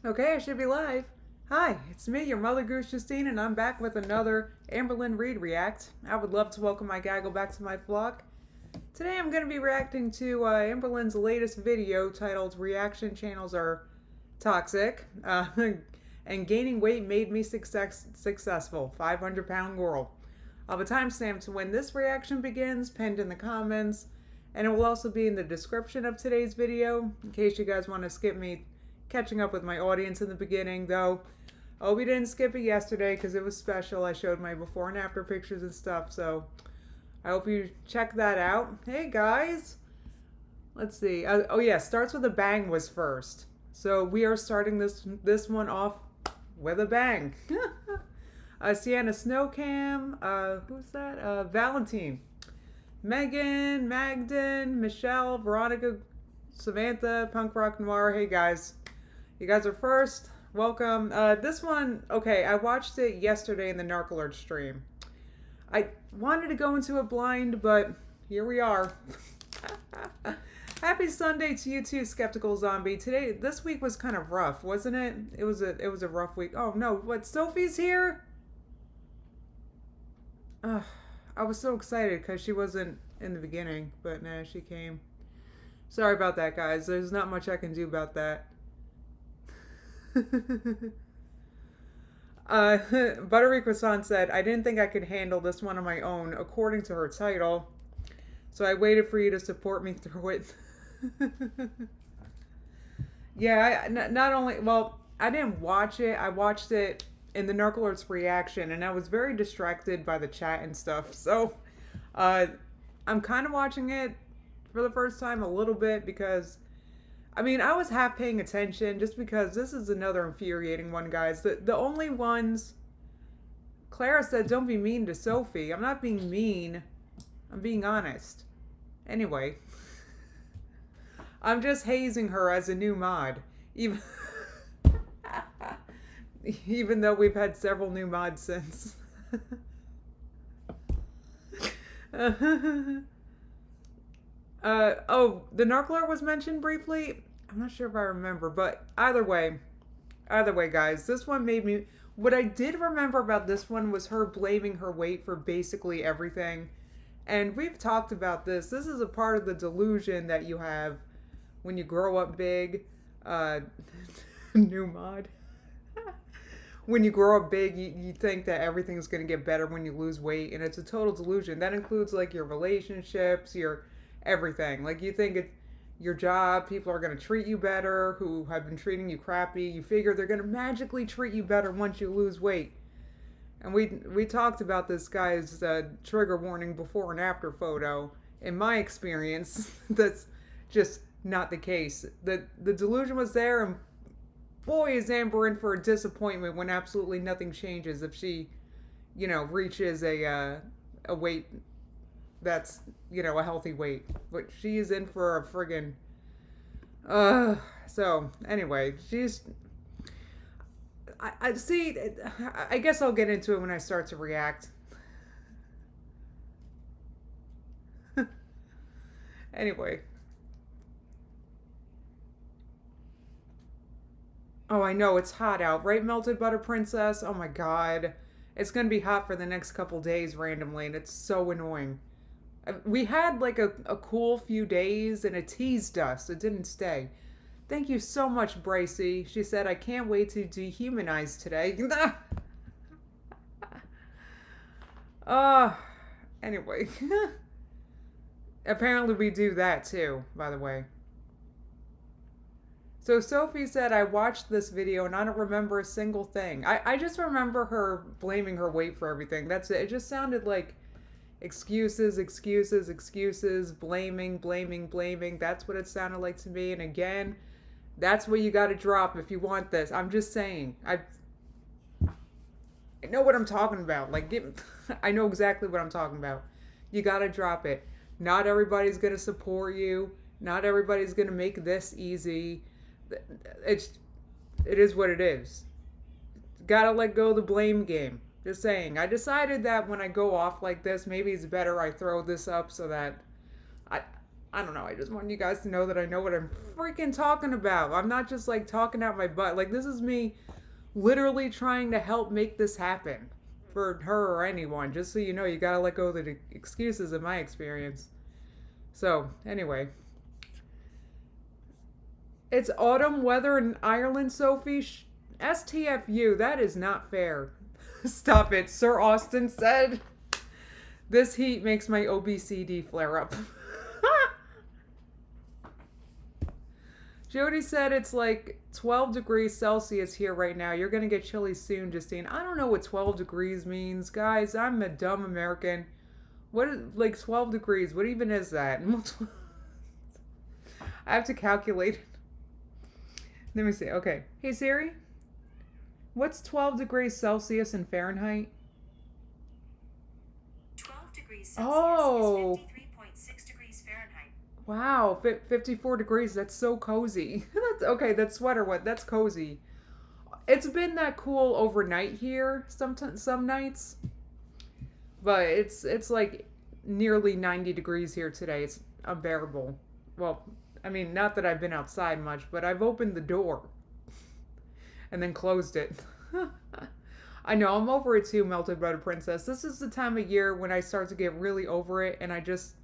Okay, I should be live. Hi, it's me, your mother goose Justine, and I'm back with another Amberlynn Reed React. I would love to welcome my gaggle back to my flock. Today I'm going to be reacting to Amberlynn's latest video titled Reaction Channels Are Toxic, and Gaining Weight Made Me Successful, 500-pound girl. I'll have a timestamp to when this reaction begins, pinned in the comments, and it will also be in the description of today's video, in case you guys want to skip me catching up with my audience in the beginning, though. Oh, we didn't skip it yesterday because it was special. I showed my before and after pictures and stuff, so I hope you check that out. Hey guys, let's see. Oh yeah, starts with a bang was first. So we are starting this one off with a bang. Sienna Snowcam, who's that? Valentine, Megan, Magden, Michelle, Veronica, Samantha, Punk Rock Noir. Hey guys. You guys are first. Welcome. This one, okay, I watched it yesterday in the Narc Alert stream. I wanted to go into it blind, but here we are. Happy Sunday to you too, Skeptical Zombie. This week was kind of rough, wasn't it? It was a rough week. Oh no, what, Sophie's here? I was so excited because she wasn't in the beginning, but nah, she came. Sorry about that, guys. There's not much I can do about that. Buttery Croissant said, I didn't think I could handle this one on my own, according to her title. So I waited for you to support me through it. Yeah, not only, well, I didn't watch it. I watched it in the Narc Alert's reaction, and I was very distracted by the chat and stuff. So I'm kind of watching it for the first time a little bit because I mean, I was half paying attention just because this is another infuriating one, guys. The only ones... Clara said, don't be mean to Sophie. I'm not being mean. I'm being honest. Anyway. I'm just hazing her as a new mod. Even though we've had several new mods since. Oh, the Narc Alert was mentioned briefly. I'm not sure if I remember, but either way, guys, this one made me... What I did remember about this one was her blaming her weight for basically everything. And we've talked about this. This is a part of the delusion that you have when you grow up big. New mod. When you grow up big, you think that everything's going to get better when you lose weight. And it's a total delusion. That includes like your relationships, your... everything. Like you think your job, people are going to treat you better who have been treating you crappy. You figure they're going to magically treat you better once you lose weight. And we talked about this guy's trigger warning before and after photo. In my experience, that's just not the case. The delusion was there, and boy is Amber in for a disappointment when absolutely nothing changes if she, you know, reaches a weight that's, you know, a healthy weight. But she is in for a friggin' so anyway, she's... I see, I guess I'll get into it when I start to react. Anyway. Oh, I know, it's hot out. Right, Melted Butter Princess? Oh my god. It's gonna be hot for the next couple days randomly, and it's so annoying. We had like a cool few days and it teased us. It didn't stay. Thank you so much, Bracey. She said, I can't wait to dehumanize today. Anyway. Apparently we do that too, by the way. So Sophie said, I watched this video and I don't remember a single thing. I just remember her blaming her weight for everything. That's it. It just sounded like excuses, excuses, excuses, blaming, blaming, blaming. That's what it sounded like to me. And again, that's what you got to drop if you want this. I'm just saying. I know what I'm talking about. Like, I know exactly what I'm talking about. You got to drop it. Not everybody's going to support you. Not everybody's going to make this easy. It is what it is. Got to let go of the blame game. Just saying. I decided that when I go off like this, maybe it's better I throw this up so that I don't know. I just want you guys to know that I know what I'm freaking talking about. I'm not just like talking out my butt. Like, this is me literally trying to help make this happen for her or anyone. Just so you know, you gotta let go of the excuses in my experience. So, anyway. It's autumn weather in Ireland, Sophie. STFU, that is not fair. Stop it, Sir Austin said. This heat makes my OBCD flare up. Jody said it's like 12 degrees Celsius here right now. You're going to get chilly soon, Justine. I don't know what 12 degrees means. Guys, I'm a dumb American. What is, like, 12 degrees? What even is that? I have to calculate it. Let me see. Okay. Hey, Siri. What's 12 degrees Celsius in Fahrenheit? 12 degrees Celsius is 53.6 degrees Fahrenheit. Wow, 54 degrees. That's so cozy. That's okay. That sweater, what? That's cozy. It's been that cool overnight here some nights, but it's like nearly 90 degrees here today. It's unbearable. Well, I mean, not that I've been outside much, but I've opened the door and then closed it. I know, I'm over it too, Melted Butter Princess. This is the time of year when I start to get really over it, and I just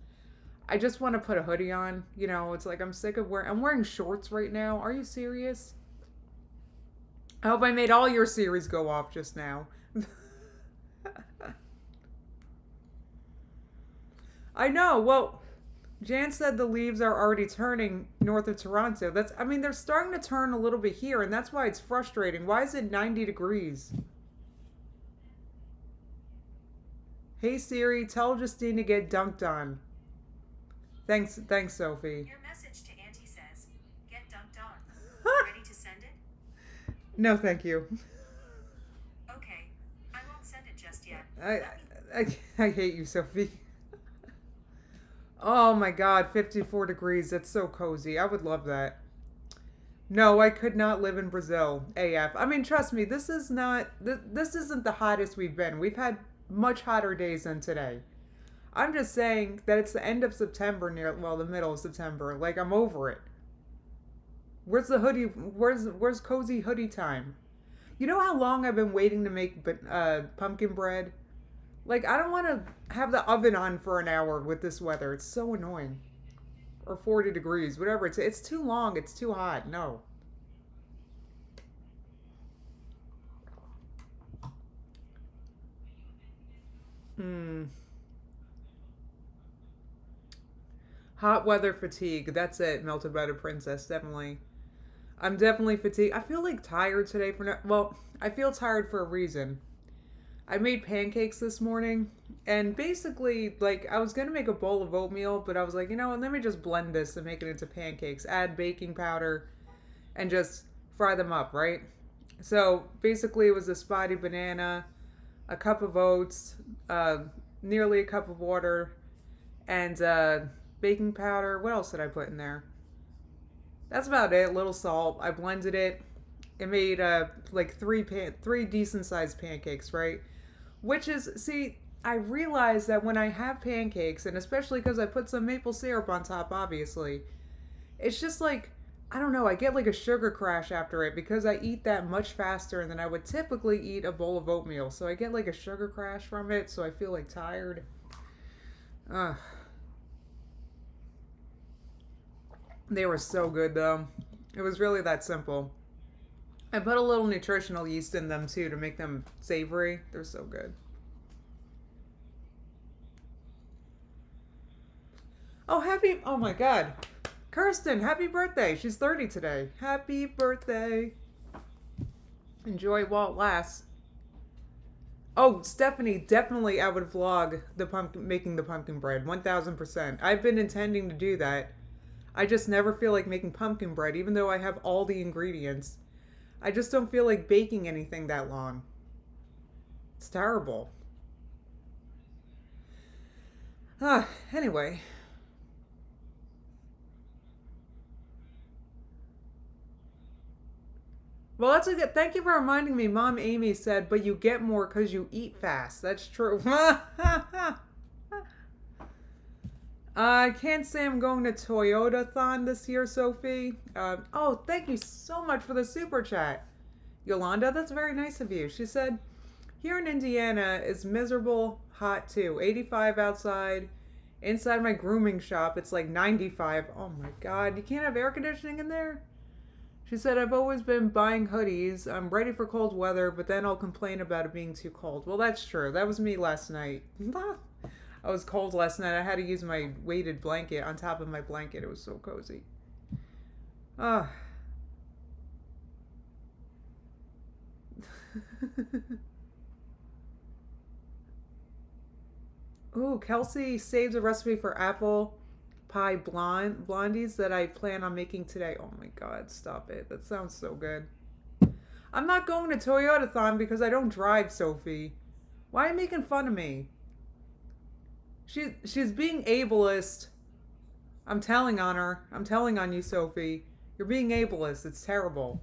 want to put a hoodie on. You know, it's like I'm sick of I'm wearing shorts right now. Are you serious? I hope I made all your series go off just now. I know, well, Jan said the leaves are already turning north of Toronto. I mean, they're starting to turn a little bit here, and that's why it's frustrating. Why is it 90 degrees? Hey Siri, tell Justine to get dunked on. Thanks, Sophie. Your message to Auntie says, get dunked on. Ready to send it? No, thank you. Okay, I won't send it just yet. I hate you, Sophie. Oh my god, 54 degrees. That's so cozy. I would love that. No, I could not live in Brazil. AF. I mean, trust me, this isn't the hottest we've been. We've had much hotter days than today. I'm just saying that it's the end of September, the middle of September. Like, I'm over it. Where's the hoodie? Where's cozy hoodie time? You know how long I've been waiting to make pumpkin bread? Like, I don't want to have the oven on for an hour with this weather. It's so annoying. Or 40 degrees, whatever. It's too long. It's too hot. No. Hot weather fatigue. That's it, Melted Butter Princess. Definitely. I'm definitely fatigued. I feel like tired today I feel tired for a reason. I made pancakes this morning, and basically, like, I was going to make a bowl of oatmeal, but I was like, you know what, let me just blend this and make it into pancakes. Add baking powder and just fry them up, right? So, basically, it was a spotty banana, a cup of oats, nearly a cup of water, and baking powder. What else did I put in there? That's about it. A little salt. I blended it. It made like three decent sized pancakes, right? Which is, see, I realize that when I have pancakes, and especially because I put some maple syrup on top, obviously, it's just like, I don't know, I get like a sugar crash after it because I eat that much faster than I would typically eat a bowl of oatmeal. So I get like a sugar crash from it, so I feel like tired. Ugh. They were so good, though. It was really that simple. I put a little nutritional yeast in them, too, to make them savory. They're so good. Oh my God. Kirsten, happy birthday. She's 30 today. Happy birthday. Enjoy while it lasts. Oh, Stephanie, definitely I would vlog making the pumpkin bread. 1000%. I've been intending to do that. I just never feel like making pumpkin bread, even though I have all the ingredients. I just don't feel like baking anything that long. It's terrible. Anyway. Well, that's a good. Thank you for reminding me. Mom Amy said, but you get more because you eat fast. That's true. I can't say I'm going to Toyota-thon this year, Sophie. Oh, thank you so much for the super chat. Yolanda, that's very nice of you. She said, here in Indiana is miserable hot too. 85 outside. Inside my grooming shop, it's like 95. Oh my God, you can't have air conditioning in there? She said, I've always been buying hoodies. I'm ready for cold weather, but then I'll complain about it being too cold. Well, that's true. That was me last night. I was cold last night. I had to use my weighted blanket on top of my blanket. It was so cozy. Ah. Ooh, Kelsey saved a recipe for apple pie blondies that I plan on making today. Oh my God, stop it. That sounds so good. I'm not going to Toyota-thon because I don't drive, Sophie. Why are you making fun of me? She's being ableist. I'm telling on her. I'm telling on you, Sophie. You're being ableist. It's terrible.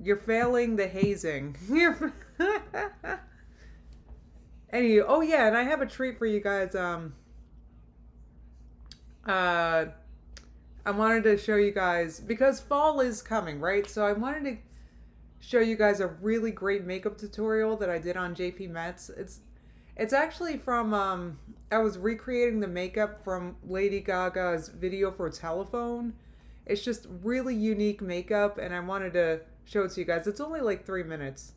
You're failing the hazing. Anyway, oh yeah, and I have a treat for you guys. I wanted to show you guys, because fall is coming, right? So I wanted to show you guys a really great makeup tutorial that I did on JPMETZ. It's actually from, I was recreating the makeup from Lady Gaga's video for Telephone. It's just really unique makeup, and I wanted to show it to you guys. It's only like 3 minutes,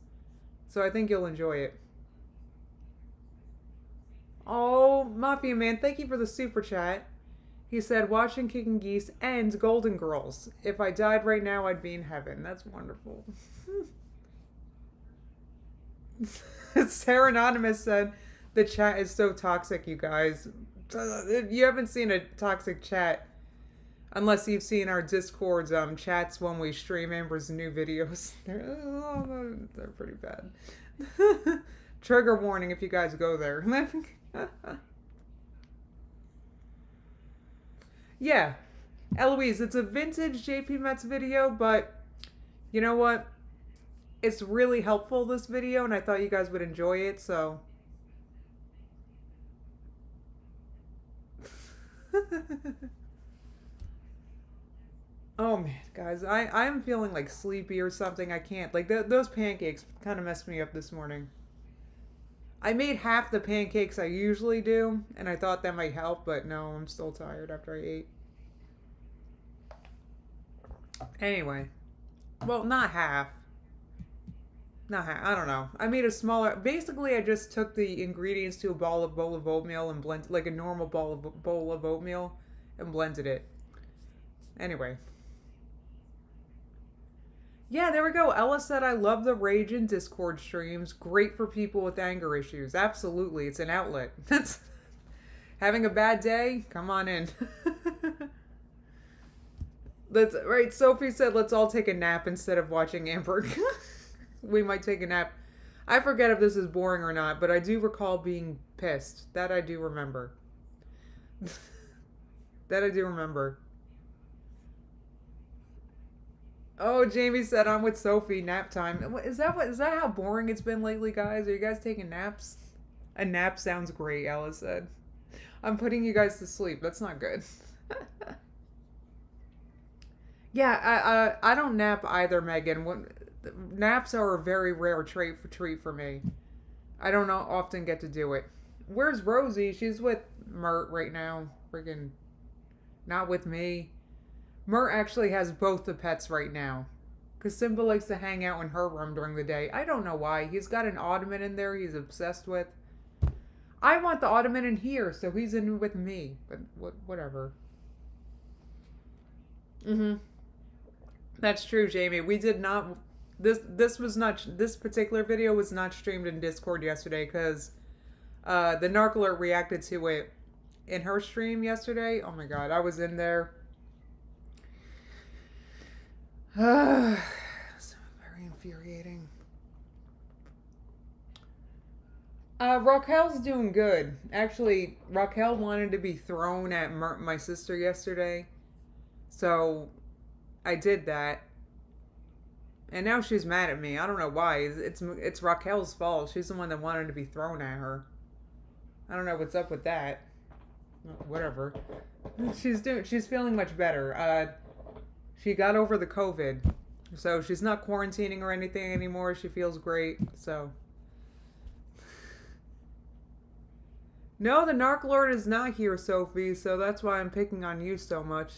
so I think you'll enjoy it. Oh, Mafia Man, thank you for the super chat. He said, watching KickingGeese and Golden Girls. If I died right now, I'd be in heaven. That's wonderful. Sarah Anonymous said, the chat is so toxic, you guys. You haven't seen a toxic chat unless you've seen our Discord's chats when we stream Amber's new videos. They're pretty bad. Trigger warning if you guys go there. Yeah, Eloise, it's a vintage JPMETZ video, but you know what? It's really helpful, this video, and I thought you guys would enjoy it, so. Oh man, guys, I'm feeling like sleepy or something. I can't, like those pancakes kind of messed me up this morning. I made half the pancakes I usually do, and I thought that might help, but no, I'm still tired after I ate. Anyway, well, not half. Not half, I don't know. I made a smaller, basically I just took the ingredients to a bowl of oatmeal and blended, like a normal bowl of oatmeal, and blended it. Anyway. Yeah, there we go. Ella said, I love the Rage in Discord streams. Great for people with anger issues. Absolutely. It's an outlet. That's having a bad day? Come on in. That's right. Sophie said, let's all take a nap instead of watching Amber. We might take a nap. I forget if this is boring or not, but I do recall being pissed. That I do remember. That I do remember. Oh, Jamie said, I'm with Sophie, nap time. Is that how boring it's been lately, guys? Are you guys taking naps? A nap sounds great, Ella said. I'm putting you guys to sleep. That's not good. Yeah, I don't nap either, Megan. Naps are a very rare treat for me. I don't often get to do it. Where's Rosie? She's with Mert right now. Friggin' not with me. Mert actually has both the pets right now. Because Simba likes to hang out in her room during the day. I don't know why. He's got an ottoman in there he's obsessed with. I want the ottoman in here, so he's in with me. But whatever. That's true, Jamie. We did not... This particular video was not streamed in Discord yesterday because the Narc reacted to it in her stream yesterday. Oh my god, I was in there. So very infuriating. Raquel's doing good. Actually, Raquel wanted to be thrown at my sister yesterday. So I did that. And now she's mad at me. I don't know why. It's Raquel's fault. She's the one that wanted to be thrown at her. I don't know what's up with that. whatever. She's feeling much better. She got over the COVID, so she's not quarantining or anything anymore. She feels great, so. No, the Narc Lord is not here, Sophie, so that's why I'm picking on you so much.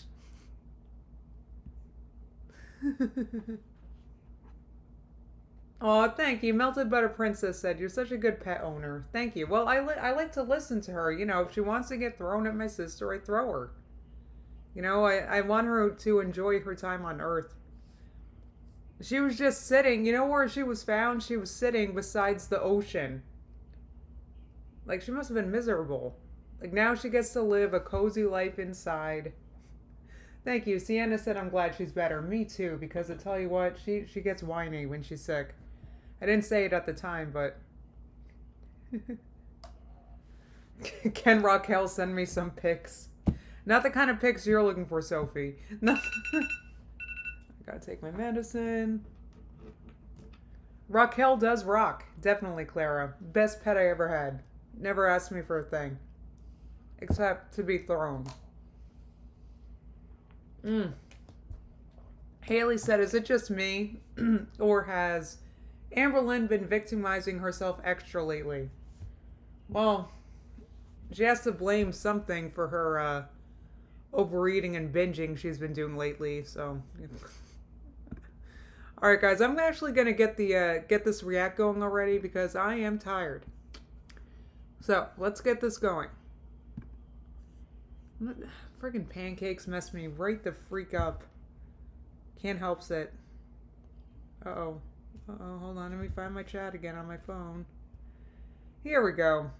Oh, thank you. Melted Butter Princess said, you're such a good pet owner. Thank you. Well, I like to listen to her. You know, if she wants to get thrown at my sister, I throw her. You know, I want her to enjoy her time on Earth. She was just sitting. You know where she was found? She was sitting besides the ocean. Like, she must have been miserable. Like, now she gets to live a cozy life inside. Thank you. Sienna said, I'm glad she's better. Me too, because I tell you what, she gets whiny when she's sick. I didn't say it at the time, but... Can Raquel send me some pics? Not the kind of pics you're looking for, Sophie. No. I gotta take my medicine. Raquel does rock. Definitely, Clara. Best pet I ever had. Never asked me for a thing. Except to be thrown. Haley said, is it just me? Or has Amberlynn been victimizing herself extra lately? Well, she has to blame something for her overeating and binging she's been doing lately, so... Alright guys, I'm actually going to get this react going already because I am tired. So, let's get this going. Friggin' pancakes mess me right the freak up. Can't help it. Uh-oh. Uh-oh, hold on. Let me find my chat again on my phone. Here we go.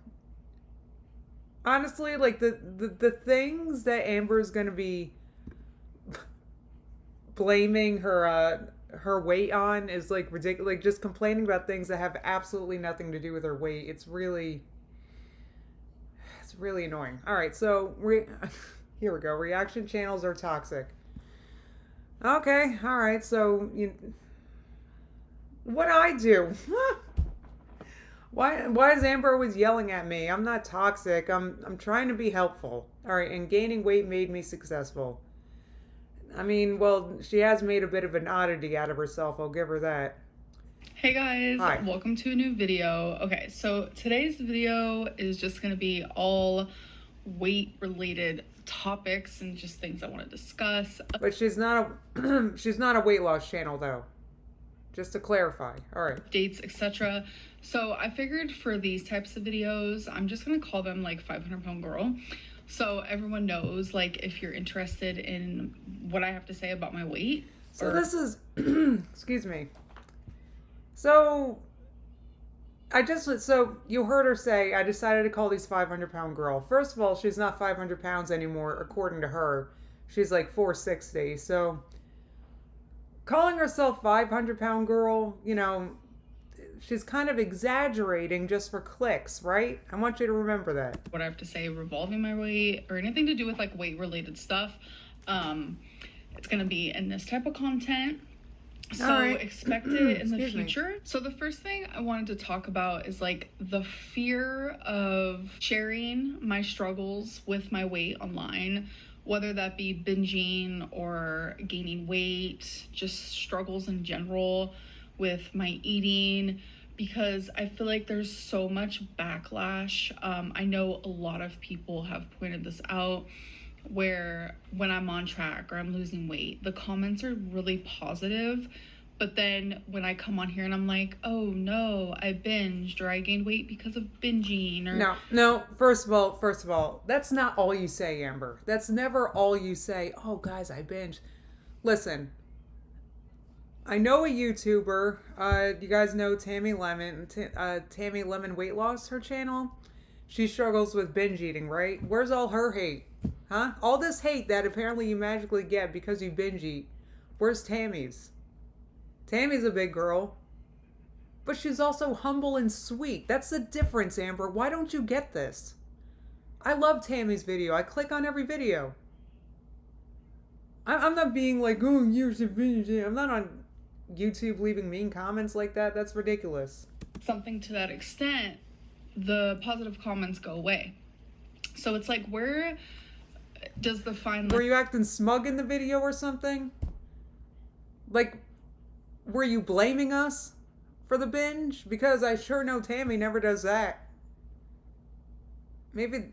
Honestly, like, the things that Amber's gonna be blaming her weight on is, like, ridiculous. Like, just complaining about things that have absolutely nothing to do with her weight. It's really annoying. Alright, so, here we go. Reaction channels are toxic. Okay, alright, so, what'd I do? Why is Amber always yelling at me? I'm not toxic. I'm trying to be helpful. Alright, and gaining weight made me successful. I mean, well, she has made a bit of an oddity out of herself. I'll give her that. Hey guys, Hi. Welcome to a new video. Okay, so today's video is just gonna be all weight related topics and just things I want to discuss. But she's not a weight loss channel though. Just to clarify. All right. Dates, etc. So I figured for these types of videos, I'm just gonna call them like 500-pound girl. So everyone knows, like, if you're interested in what I have to say about my weight. So this is, excuse me. So you heard her say, I decided to call these 500-pound girl. First of all, she's not 500 pounds anymore, according to her. She's like 460. So calling herself 500-pound girl, you know, she's kind of exaggerating just for clicks, right? I want you to remember that. What I have to say revolving my weight or anything to do with like weight related stuff. It's going to be in this type of content. So right. Expect it in the future. So the first thing I wanted to talk about is like the fear of sharing my struggles with my weight online, whether that be binging or gaining weight, just struggles in general with my eating, because I feel like there's so much backlash. I know a lot of people have pointed this out, where when I'm on track or I'm losing weight, the comments are really positive, but then when I come on here and I'm like, oh no, I binged or I gained weight because of binging, or no, first of all, that's not all you say, Amber. That's never all you say. Oh guys, I binged. Listen, I know a YouTuber, you guys know Tammy Lemon, Tammy Lemon Weight Loss, her channel. She struggles with binge eating, right? Where's all her hate? Huh? All this hate that apparently you magically get because you binge eat. Where's Tammy's? Tammy's a big girl. But she's also humble and sweet. That's the difference, Amber. Why don't you get this? I love Tammy's video. I click on every video. I'm not being like, oh, you're so binge. I'm not on YouTube leaving mean comments like that. That's ridiculous. Something to that extent, the positive comments go away. So it's like, where does the fine line? Were you acting smug in the video or something? Like, were you blaming us for the binge? Because I sure know Tammy never does that. Maybe...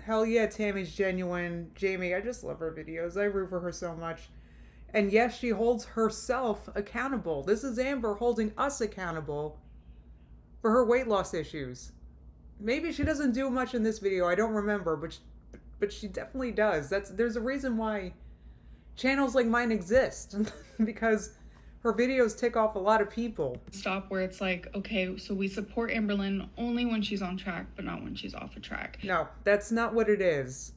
Hell yeah, Tammy's genuine. Jamie, I just love her videos. I root for her so much. And yes, she holds herself accountable. This is Amber holding us accountable for her weight loss issues. Maybe she doesn't do much in this video. I don't remember, but she definitely does. There's a reason why channels like mine exist. Because her videos tick off a lot of people. Stop where it's like, okay, so we support Amberlynn only when she's on track, but not when she's off a track. No, that's not what it is.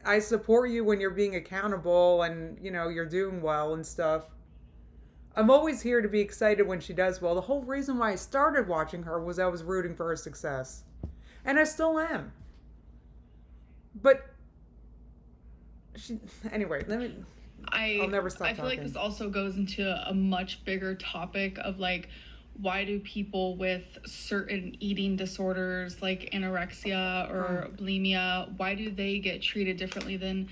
I support you when you're being accountable and, you know, you're doing well and stuff. I'm always here to be excited when she does well. The whole reason why I started watching her was I was rooting for her success. And I still am. But anyway, I'll never stop I feel talking. like this also goes into a much bigger topic of like, why do people with certain eating disorders like anorexia or bulimia, why do they get treated differently than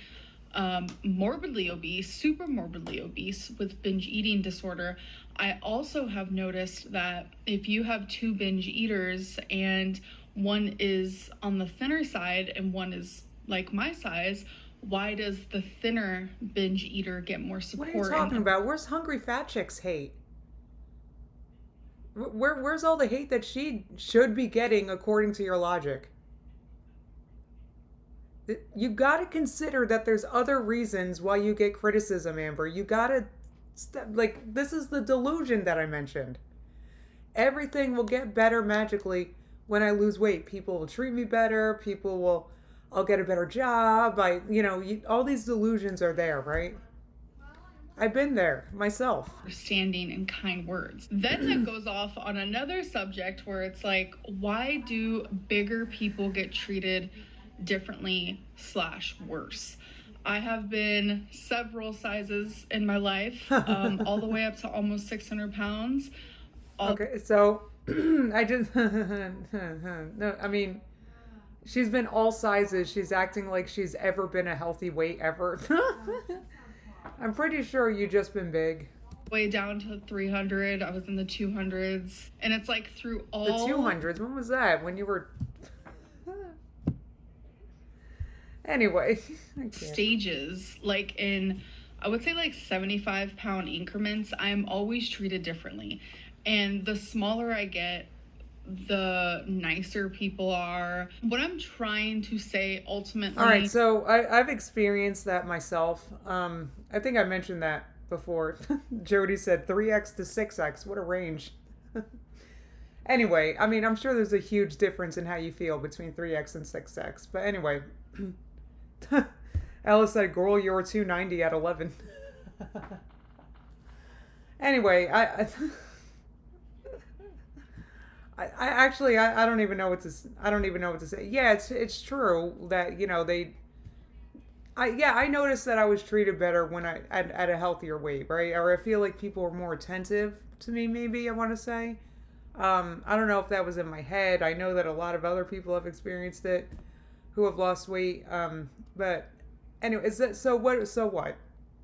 morbidly obese, super morbidly obese with binge eating disorder? I also have noticed that if you have two binge eaters and one is on the thinner side and one is like my size, why does the thinner binge eater get more support? What are you talking about? Where's Hungry Fat Chick's hate? Where's all the hate that she should be getting according to your logic? You gotta consider that there's other reasons why you get criticism, Amber. You gotta, like, this is the delusion that I mentioned. Everything will get better magically when I lose weight. People will treat me better. I'll get a better job. All these delusions are there, right? I've been there myself. Understanding and kind words. Then that goes off on another subject where it's like, why do bigger people get treated differently / worse? I have been several sizes in my life, all the way up to almost 600 pounds. Okay, so I just, no, I mean, she's been all sizes. She's acting like she's ever been a healthy weight ever. I'm pretty sure you just been big. Way down to 300. I was in the 200s. And it's like through all... The 200s? When was that? When you were... Anyway. Stages. Like in, I would say like 75-pound increments, I'm always treated differently. And the smaller I get, the nicer people are. What I'm trying to say ultimately... All right, so I've experienced that myself. I think I mentioned that before. Jody said 3X to 6X. What a range. Anyway, I mean, I'm sure there's a huge difference in how you feel between 3X and 6X. But anyway, Ella said, girl, you're 290 at 11. Anyway, I actually don't even know what to say. Yeah, it's true that, you know, I noticed that I was treated better when at a healthier weight, right? Or I feel like people were more attentive to me, maybe I want to say. I don't know if that was in my head. I know that a lot of other people have experienced it who have lost weight. But anyway, so what?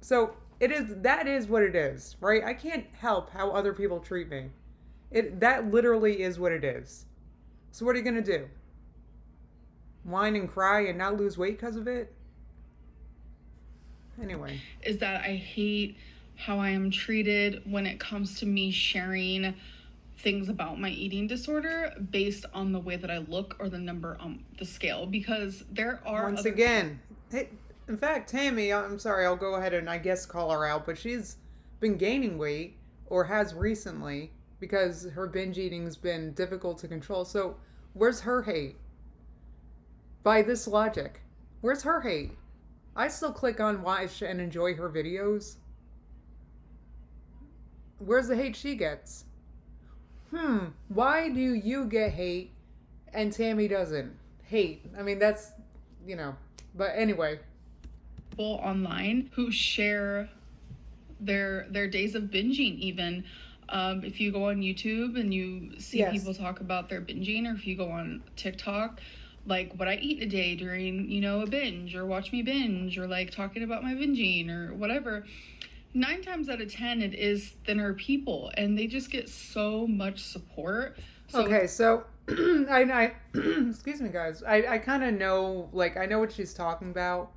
So that is what it is, right? I can't help how other people treat me. That literally is what it is. So what are you going to do? Whine and cry and not lose weight because of it? Anyway. Is that I hate how I am treated when it comes to me sharing things about my eating disorder based on the way that I look or the number on the scale. Because there are... Once again, hey, in fact, Tammy, I'm sorry, I'll go ahead and I guess call her out, but she's been gaining weight or has recently because her binge eating's been difficult to control. So where's her hate? By this logic, where's her hate? I still click on watch and enjoy her videos. Where's the hate she gets? Why do you get hate and Tammy doesn't? Hate. I mean, that's, you know, but anyway. People online who share their days of binging even. If you go on YouTube and you see people talk about their binging, or if you go on TikTok, like what I eat in a day during, you know, a binge, or watch me binge, or like talking about my binging or whatever. 9 times out of 10, it is thinner people, and they just get so much support. So okay, so I excuse me, guys. I kind of know, like, I know what she's talking about.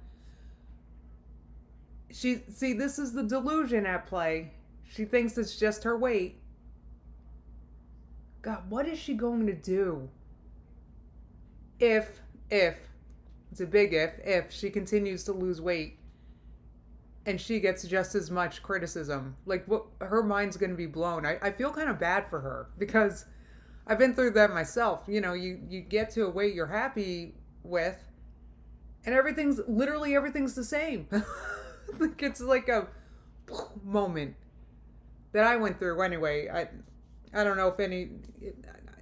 See, this is the delusion at play. She thinks it's just her weight. God, what is she going to do if it's a big if she continues to lose weight and she gets just as much criticism? Like, what, her mind's going to be blown. I feel kind of bad for her because I've been through that myself. You know, you get to a weight you're happy with and everything's the same. Like, it's like a moment that I went through anyway. I don't know if any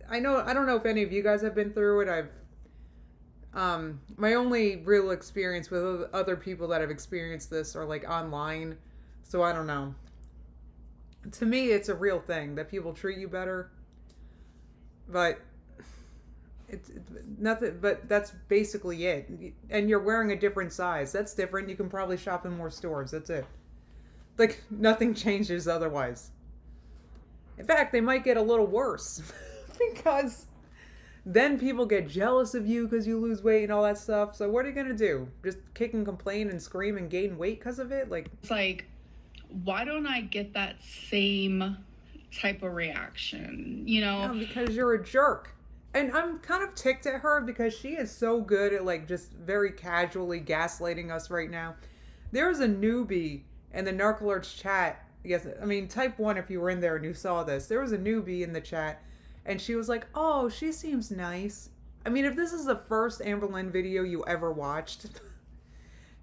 I don't know if any of you guys have been through it. My only real experience with other people that have experienced this are like online, so I don't know. To me, it's a real thing that people treat you better, but it's nothing. But that's basically it. And you're wearing a different size. That's different. You can probably shop in more stores. That's it. Like, nothing changes otherwise. In fact, they might get a little worse because then people get jealous of you because you lose weight and all that stuff. So what are you going to do? Just kick and complain and scream and gain weight because of it? Like, it's like, why don't I get that same type of reaction, you know? Yeah, because you're a jerk. And I'm kind of ticked at her because she is so good at, like, just very casually gaslighting us right now. There's a newbie in the Narcoalerts chat. Yes, I mean, type 1 if you were in there and you saw this. There was a newbie in the chat, and she was like, oh, she seems nice. I mean, if this is the first Amber Lynn video you ever watched,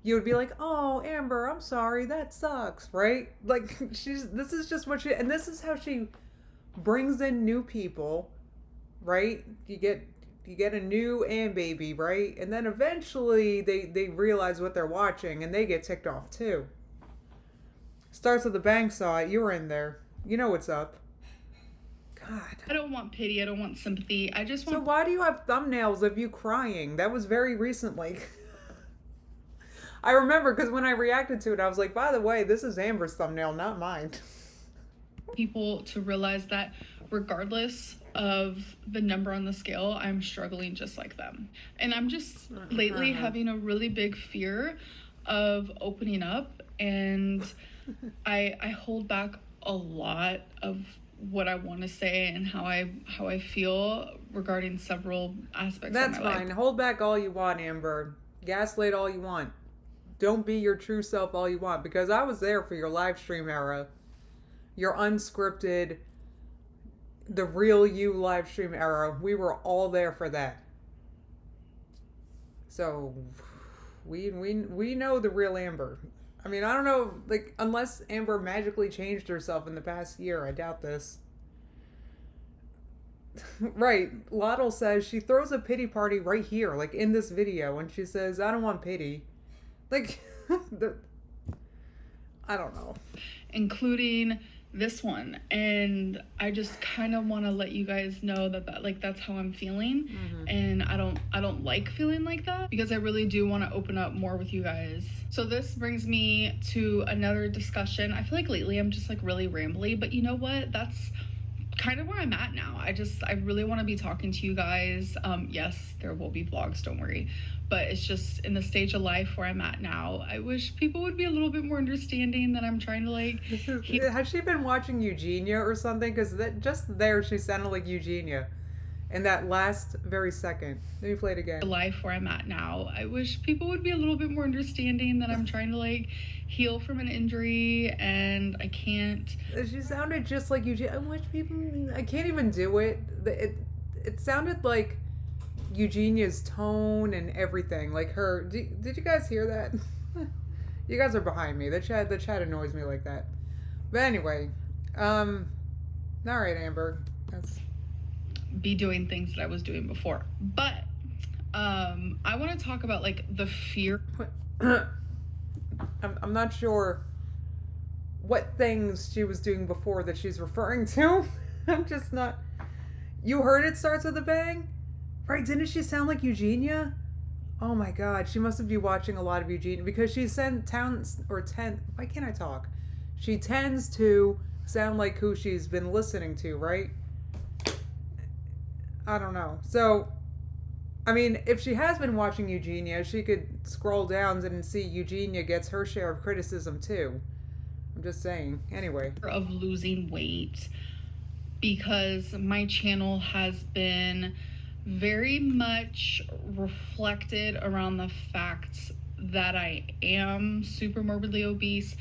you would be like, oh, Amber, I'm sorry, that sucks, right? Like, this is just what and this is how she brings in new people, right? You get a new baby, right? And then eventually they realize what they're watching and they get ticked off too. Starts with the bang saw it. You were in there. You know what's up. God. I don't want pity. I don't want sympathy. I just want... So why do you have thumbnails of you crying? That was very recently. I remember because when I reacted to it, I was like, by the way, this is Amber's thumbnail, not mine. People to realize that regardless of the number on the scale, I'm struggling just like them. And I'm just lately having a really big fear of opening up, and I hold back a lot of what I want to say and how I feel regarding several aspects That's of my fine. life. Hold back all you want, Amber. Gaslight all you want. Don't be your true self all you want, because I was there for your live stream era. Your unscripted, the real you live stream era. We were all there for that. So we know the real Amber. I mean, I don't know, like, unless Amber magically changed herself in the past year. I doubt this. Right. Lottle says she throws a pity party right here, like in this video, and she says, I don't want pity. Like, I don't know. Including this one. And I just kind of want to let you guys know that like, that's how I'm feeling. Mm-hmm. And I don't like feeling like that, because I really do want to open up more with you guys. So this brings me to another discussion. I feel like lately I'm just like really rambly, but you know what? That's kind of where I'm at now. I really want to be talking to you guys. Yes, there will be vlogs, don't worry. But it's just in the stage of life where I'm at now. I wish people would be a little bit more understanding that I'm trying to like... Has she been watching Eugenia or something? Because just there she sounded like Eugenia. In that last very second. Let me play it again. The life where I'm at now. I wish people would be a little bit more understanding that I'm trying to like heal from an injury and I can't. She sounded just like Eugenia. I wish people... I can't even do it. It sounded like Eugenia's tone and everything. Like her... Did you guys hear that? You guys are behind me. The chat annoys me like that. But anyway. Alright, Amber. That's... be doing things that I was doing before. But I want to talk about like the fear. I'm not sure what things she was doing before that she's referring to. I'm just not... You heard it starts with a bang? Right, didn't she sound like Eugenia? Oh my god, she must have been watching a lot of Eugenia because she why can't I talk? She tends to sound like who she's been listening to, right? I don't know. So, I mean, if she has been watching Eugenia, she could scroll down and see Eugenia gets her share of criticism too. I'm just saying. Anyway. Of losing weight, because my channel has been very much reflected around the fact that I am super morbidly obese.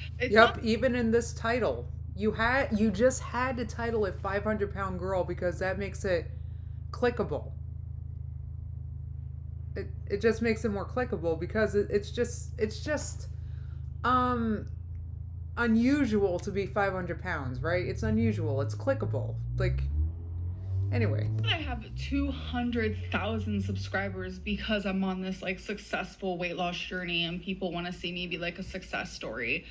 Even in this title. You just had to title it 500-pound girl because that makes it clickable. It just makes it more clickable because it's just unusual to be 500 pounds, right? It's unusual. It's clickable. Like, anyway. I have 200,000 subscribers because I'm on this like successful weight loss journey and people want to see me be like a success story.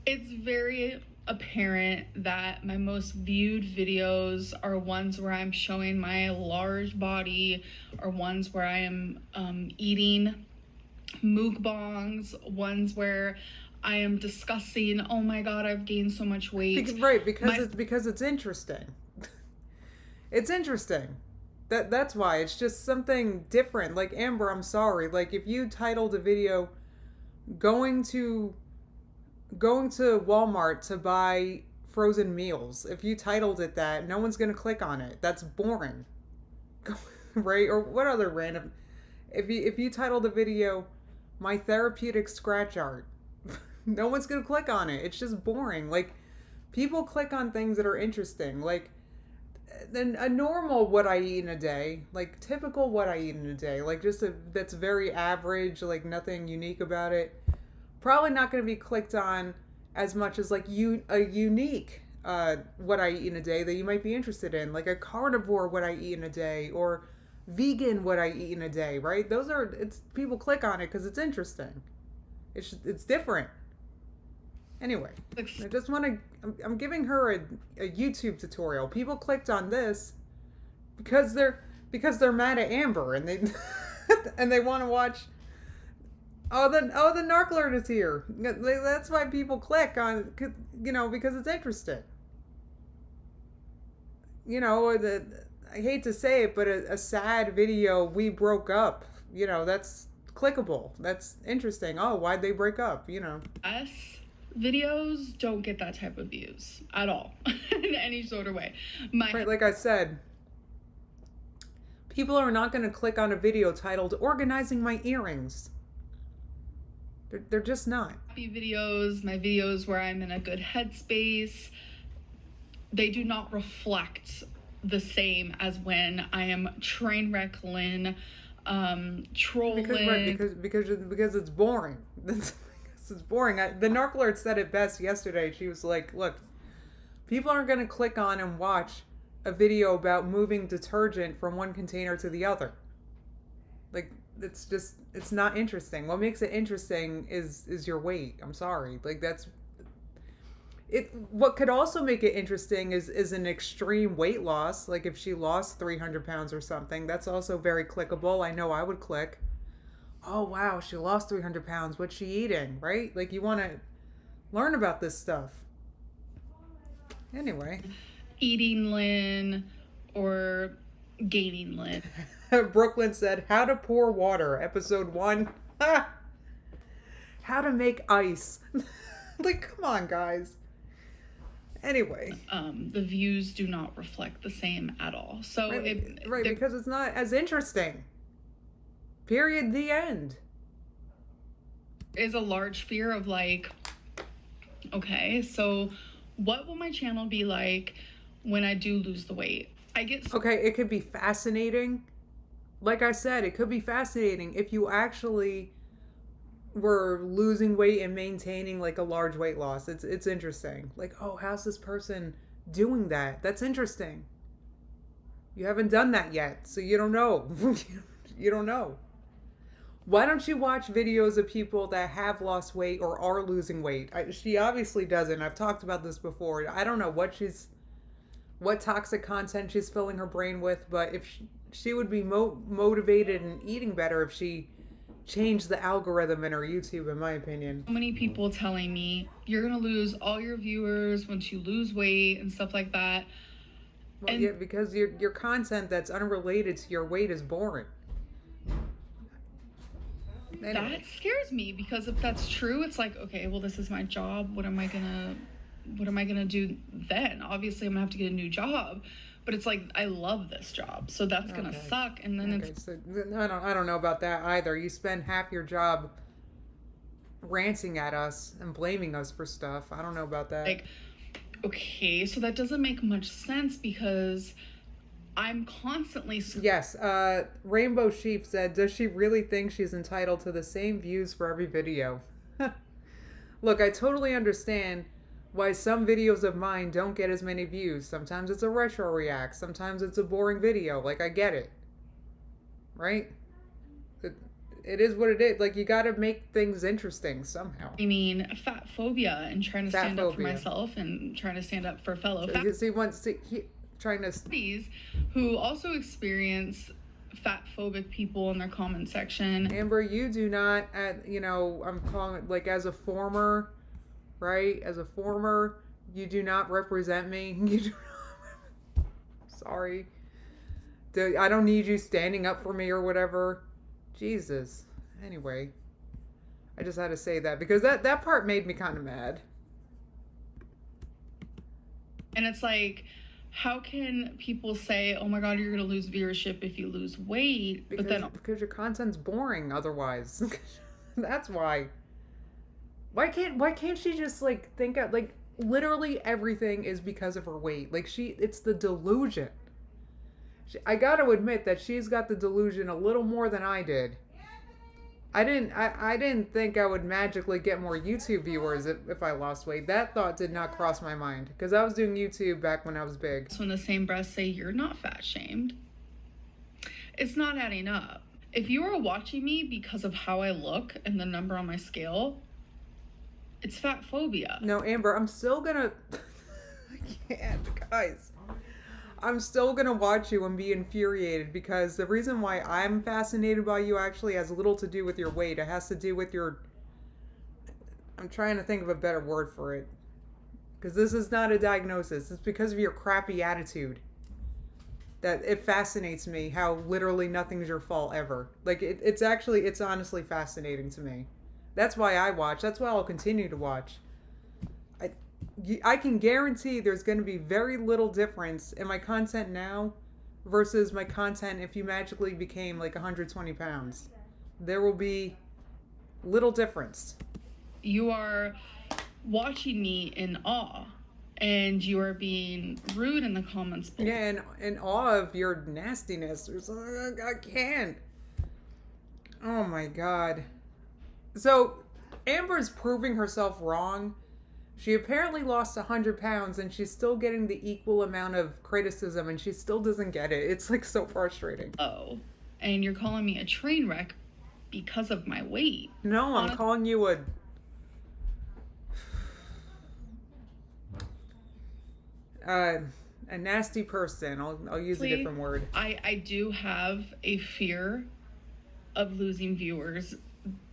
It's very apparent that my most viewed videos are ones where I'm showing my large body, or ones where I am eating mukbangs, ones where I am discussing, oh my god, I've gained so much weight. Because it's interesting. It's interesting. That's why. It's just something different. Like, Amber, I'm sorry. Like, if you titled a video going to Walmart to buy frozen meals, if you titled it that, no one's going to click on it. That's boring. Right? Or what other random... If you titled a video, my therapeutic scratch art, no one's going to click on it. It's just boring. Like, people click on things that are interesting. Like, then a normal what I eat in a day, like typical what I eat in a day, like that's very average, like nothing unique about it. Probably not going to be clicked on as much as like a unique what I eat in a day that you might be interested in, like a carnivore what I eat in a day, or vegan what I eat in a day, right? People click on it because it's interesting. It's different. Anyway, I just want to, I'm giving her a YouTube tutorial. People clicked on this because they're mad at Amber and they and they want to watch. Oh, the narc alert is here. That's why people click on, because it's interesting. I hate to say it, but a sad video, we broke up. That's clickable. That's interesting. Oh, why'd they break up? Us videos don't get that type of views at all in any sort of way. Right, like I said, people are not going to click on a video titled "Organizing My Earrings." They're just not. Happy videos, my videos where I'm in a good headspace, they do not reflect the same as when I am train wrecking, trolling. Because it's boring. It's boring. The narc alert said it best yesterday. She was like, look, people aren't going to click on and watch a video about moving detergent from one container to the other. Like, it's not interesting. What makes it interesting is your weight. I'm sorry. Like, that's it. What could also make it interesting is an extreme weight loss. Like, if she lost 300 pounds or something, that's also very clickable. I know I would click. Oh, wow, she lost 300 pounds. What's she eating, right? Like, you want to learn about this stuff. Anyway. Eating Lynn or gaining Lynn. Brooklyn said, how to pour water, episode 1. How to make ice. Like, come on, guys. Anyway. The views do not reflect the same at all. So right, because it's not as interesting. Period. The end. Is a large fear of like, okay, so what will my channel be like when I do lose the weight? Okay, it could be fascinating. Like I said, it could be fascinating if you actually were losing weight and maintaining like a large weight loss. It's interesting. Like, oh, how's this person doing that? That's interesting. You haven't done that yet, so you don't know. You don't know. Why don't you watch videos of people that have lost weight or are losing weight? She obviously doesn't. I've talked about this before. I don't know what toxic content she's filling her brain with, but if she would be motivated and eating better if she changed the algorithm in her YouTube, in my opinion. So many people telling me you're gonna lose all your viewers once you lose weight and stuff like that. Well, and yeah, because your content that's unrelated to your weight is boring. Anyway. That scares me, because if that's true, it's like, okay, well, this is my job. What am I gonna do then? Obviously, I'm gonna have to get a new job. But it's like, I love this job, so that's gonna suck. And then so I don't know about that either. You spend half your job ranting at us and blaming us for stuff. I don't know about that. Like, okay, so that doesn't make much sense, because I'm constantly... Yes, Rainbow Sheep said, does she really think she's entitled to the same views for every video? Look, I totally understand why some videos of mine don't get as many views. Sometimes it's a retro react. Sometimes it's a boring video. Like, I get it. Right? It is what it is. Like, you gotta make things interesting somehow. I mean, fat phobia and trying to stand up for myself and trying to stand up for fellow fat... trying to... who also experience fat phobic people in their comment section. Amber, you do not, I'm calling it, like, as a former... Right? As a former, you do not represent me. You do not... Sorry. I don't need you standing up for me or whatever. Jesus. Anyway. I just had to say that because that part made me kind of mad. And it's like, how can people say, oh my God, you're going to lose viewership if you lose weight? Because your content's boring otherwise. That's why. Why can't she just like think out, like, literally everything is because of her weight. Like, it's the delusion. I got to admit that she's got the delusion a little more than I did. I didn't think I would magically get more YouTube viewers if I lost weight. That thought did not cross my mind because I was doing YouTube back when I was big. So in the same breath say you're not fat shamed. It's not adding up. If you are watching me because of how I look and the number on my scale, it's fat phobia. No, Amber, I'm still gonna... I can't, guys. I'm still gonna watch you and be infuriated because the reason why I'm fascinated by you actually has little to do with your weight. It has to do with your... I'm trying to think of a better word for it. Because this is not a diagnosis. It's because of your crappy attitude. That it fascinates me how literally nothing's your fault ever. Like, it's honestly fascinating to me. That's why I watch. That's why I'll continue to watch. I can guarantee there's going to be very little difference in my content now versus my content if you magically became like 120 pounds. There will be little difference. You are watching me in awe, and you are being rude in the comments. Yeah, and in awe of your nastiness. I can't. Oh my God. So, Amber's proving herself wrong. She apparently lost 100 pounds and she's still getting the equal amount of criticism and she still doesn't get it. It's like so frustrating. Oh, and you're calling me a train wreck because of my weight. No, I'm calling you a nasty person. I'll use a different word. I do have a fear of losing viewers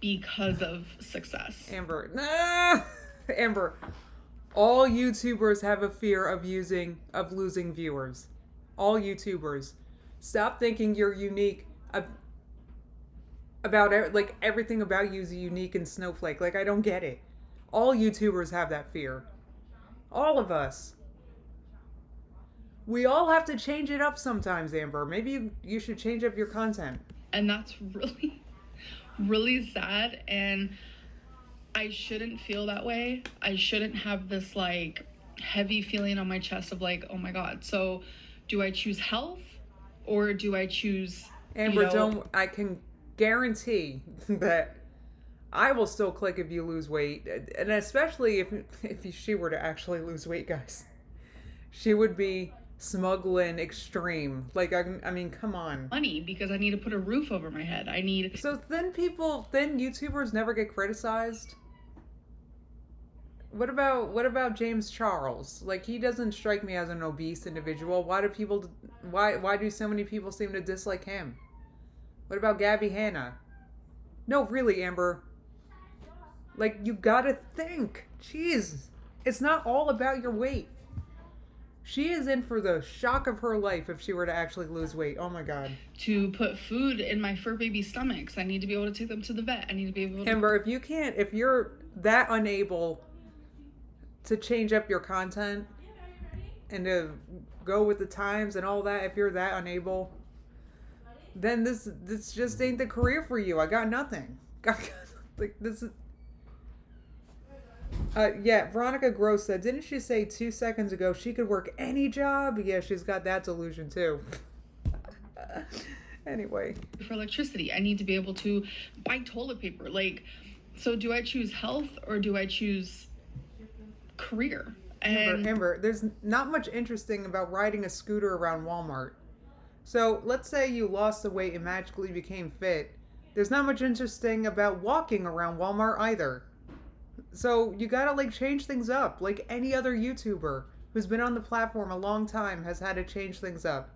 because of success. Amber, nah! Amber, all YouTubers have a fear of losing viewers. All YouTubers. Stop thinking you're unique about, like, everything about you is unique and snowflake. Like, I don't get it. All YouTubers have that fear. All of us. We all have to change it up sometimes, Amber. Maybe you should change up your content. And that's really, really sad. And I shouldn't feel that way. I shouldn't have this, like, heavy feeling on my chest of, like, oh my God. So do I choose health or do I choose... Amber, I can guarantee that I will still click if you lose weight. And especially if she were to actually lose weight, guys. She would be smuggling extreme. Like, I mean, come on. Money, because I need to put a roof over my head. So then YouTubers never get criticized? What about James Charles? Like, he doesn't strike me as an obese individual. Why do so many people seem to dislike him? What about Gabby Hanna? No, really, Amber. Like, you gotta think. Jeez. It's not all about your weight. She is in for the shock of her life if she were to actually lose weight. Oh my God. To put food in my fur baby stomachs. I need to be able to take them to the vet. I need to be able to... Amber, if you're that unable to change up your content and to go with the times and all that, if you're that unable, then this just ain't the career for you. I got nothing. Like, this is... yeah, Veronica Gross said, didn't she say 2 seconds ago she could work any job? Yeah, she's got that delusion too. Anyway. For electricity, I need to be able to buy toilet paper. Like, so do I choose health or do I choose career? And Amber, there's not much interesting about riding a scooter around Walmart. So let's say you lost the weight and magically became fit. There's not much interesting about walking around Walmart either. So you gotta like change things up, like any other YouTuber who's been on the platform a long time has had to change things up.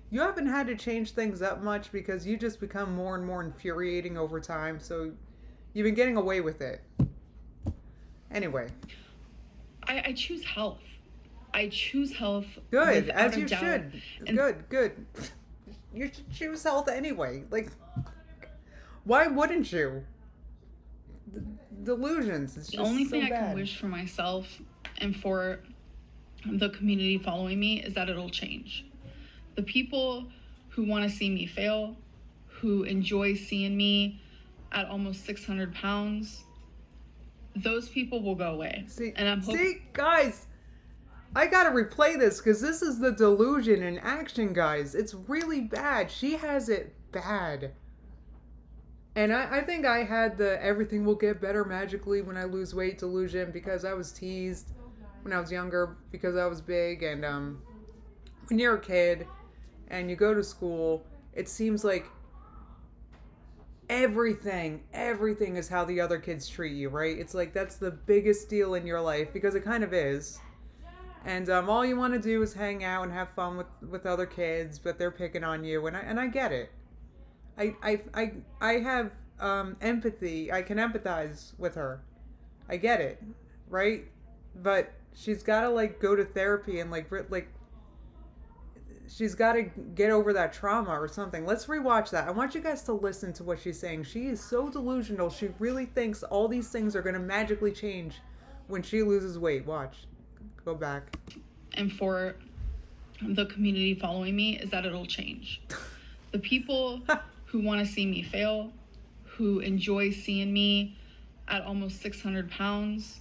You haven't had to change things up much because you just become more and more infuriating over time, so you've been getting away with it. Anyway. I choose health. I choose health. Good, as you doubt. should. And Good. You should choose health anyway. Like, why wouldn't you? Delusions. It's just the only so thing I bad. can wish for myself and for the community following me is that it'll change. The people who want to see me fail, who enjoy seeing me at almost 600 pounds, those people will go away. See, and I'm see, guys, I gotta replay this because this is the delusion in action, guys. It's really bad. She has it bad. And I think I had the everything will get better magically when I lose weight delusion because I was teased when I was younger because I was big. And when you're a kid and you go to school, it seems like everything is how the other kids treat you, right? It's like that's the biggest deal in your life because it kind of is. And all you want to do is hang out and have fun with other kids, but they're picking on you, and I get it. I have empathy. I can empathize with her. I get it, right? But she's got to like go to therapy and like she's got to get over that trauma or something. Let's rewatch that. I want you guys to listen to what she's saying. She is so delusional. She really thinks all these things are going to magically change when she loses weight. Watch. Go back. And for the community following me is that it'll change. The people who want to see me fail, who enjoy seeing me at almost 600 pounds,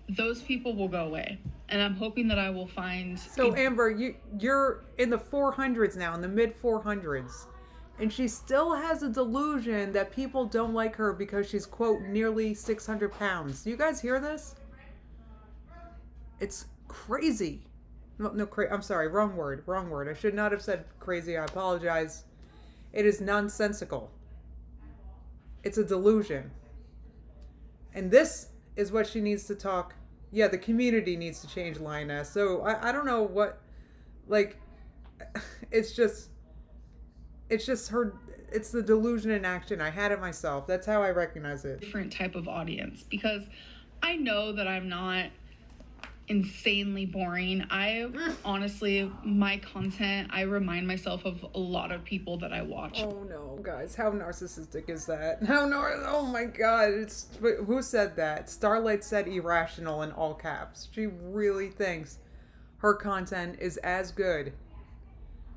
those people will go away. And I'm hoping that I will find... So, Amber, you're in the 400s now, in the mid 400s. And she still has a delusion that people don't like her because she's, quote, nearly 600 pounds. Do you guys hear this? It's crazy. I'm sorry, wrong word. I should not have said crazy. I apologize. It is nonsensical. It's a delusion. And this is what she needs to talk. Yeah, the community needs to change, Lioness. So I don't know what, like, it's just her, it's the delusion in action. I had it myself. That's how I recognize it. Different type of audience because I know that I'm not insanely boring. Honestly, my content, I remind myself of a lot of people that I watch. Oh no, guys, how narcissistic is that? Oh my God, who said that? Starlight said irrational in all caps. She really thinks her content is as good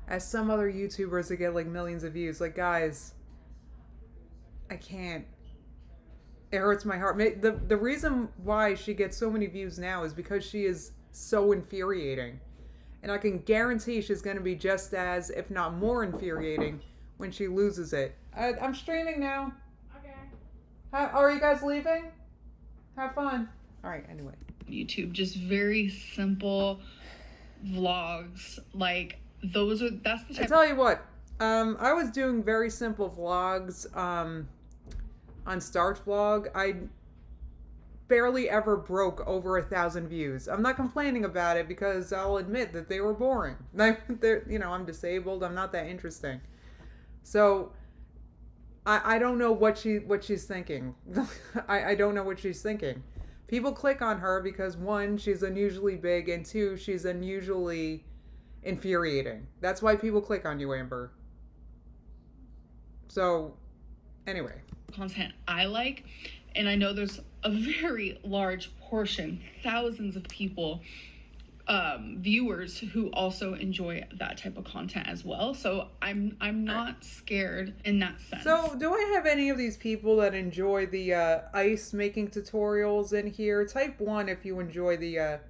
as some other YouTubers that get like millions of views. Like, guys, I can't. It hurts my heart. The reason why she gets so many views now is because she is so infuriating. And I can guarantee she's going to be just as, if not more infuriating when she loses it. I'm streaming now. Okay. Are you guys leaving? Have fun. All right, anyway. YouTube, just very simple vlogs. Like, that's the type... I tell you what, I was doing very simple vlogs, on Starch Vlog. barely ever broke over 1,000 views. I'm not complaining about it because I'll admit that they were boring. I'm disabled. I'm not that interesting. So I don't know what she's thinking. I don't know what she's thinking. People click on her because one, she's unusually big, and two, she's unusually infuriating. That's why people click on you, Amber. So, anyway. Content I like, and I know there's a very large portion, thousands of people, viewers who also enjoy that type of content as well. So I'm not scared in that sense. So do I have any of these people that enjoy the ice making tutorials in here? Type 1 if you enjoy the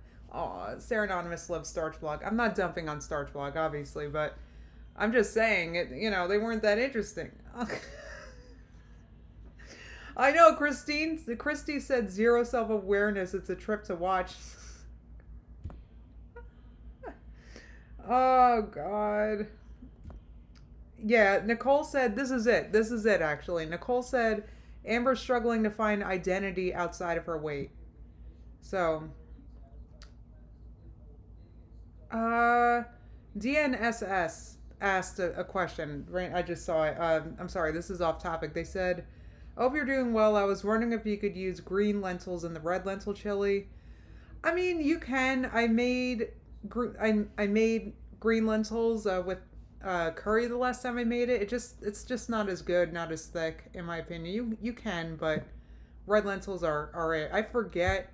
Sarah Anonymous loves Starch Blog. I'm not dumping on Starch Blog, obviously, but I'm just saying it. They weren't that interesting. I know, Christy said zero self-awareness. It's a trip to watch. Oh, God. Yeah, Nicole said, this is it. This is it, actually. Nicole said, Amber's struggling to find identity outside of her weight. So, DNSS asked a question. Right, I just saw it. I'm sorry, this is off topic. They said, I hope you're doing well. I was wondering if you could use green lentils in the red lentil chili. I mean, you can. I made green lentils with curry the last time I made it. It's just not as good, not as thick, in my opinion. You can, but red lentils are alright. I forget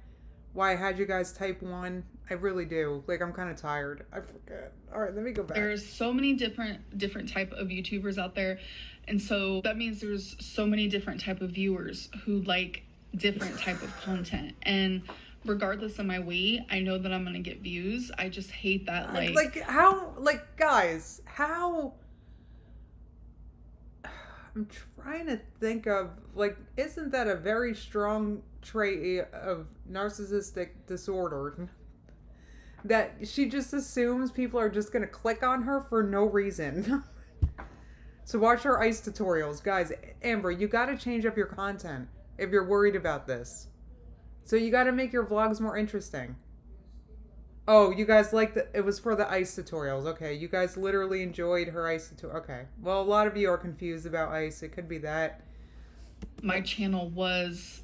why I had you guys type 1. I really do. Like, I'm kind of tired. I forget. All right, let me go back. There's so many different type of YouTubers out there, and so that means there's so many different type of viewers who like different type of content. And regardless of my weight, I know that I'm gonna get views. I just hate that, guys, how? I'm trying to think of, isn't that a very strong trait of narcissistic disorder? That she just assumes people are just gonna click on her for no reason. So watch her ice tutorials. Guys, Amber, you gotta change up your content if you're worried about this. So you gotta make your vlogs more interesting. Oh, you guys liked it was for the ice tutorials. Okay, you guys literally enjoyed her ice tutorial. Okay, well, a lot of you are confused about ice. It could be that. My channel was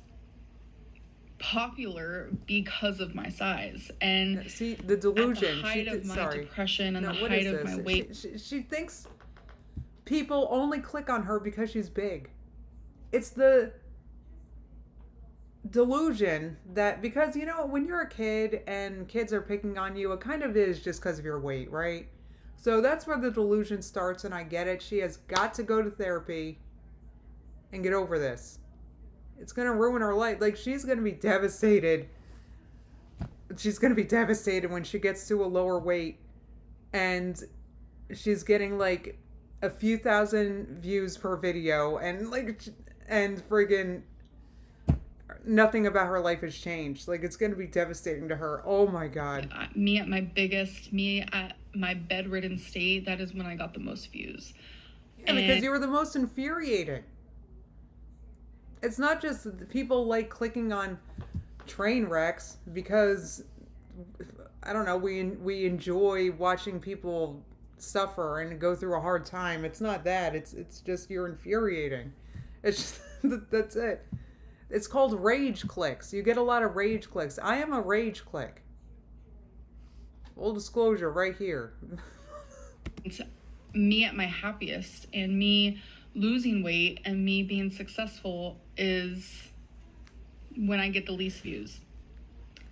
popular because of my size, and see the delusion. At the height of my depression and the height of my weight. She thinks people only click on her because she's big. It's the delusion that, because when you're a kid and kids are picking on you, it kind of is just because of your weight, right? So that's where the delusion starts, and I get it. She has got to go to therapy and get over this. It's gonna ruin her life. Like, she's gonna be devastated. She's gonna be devastated when she gets to a lower weight and she's getting like a few thousand views per video, and friggin' nothing about her life has changed. Like, it's going to be devastating to her. Oh my God. Me at my biggest, me at my bedridden state, that is when I got the most views. Yeah, because you were the most infuriating. It's not just that people like clicking on train wrecks because, I don't know, we enjoy watching people suffer and go through a hard time. It's not that. It's just you're infuriating. It's just, that's it. It's called rage clicks. You get a lot of rage clicks. I am a rage click. Full disclosure right here. It's me at my happiest, and me losing weight and me being successful is when I get the least views.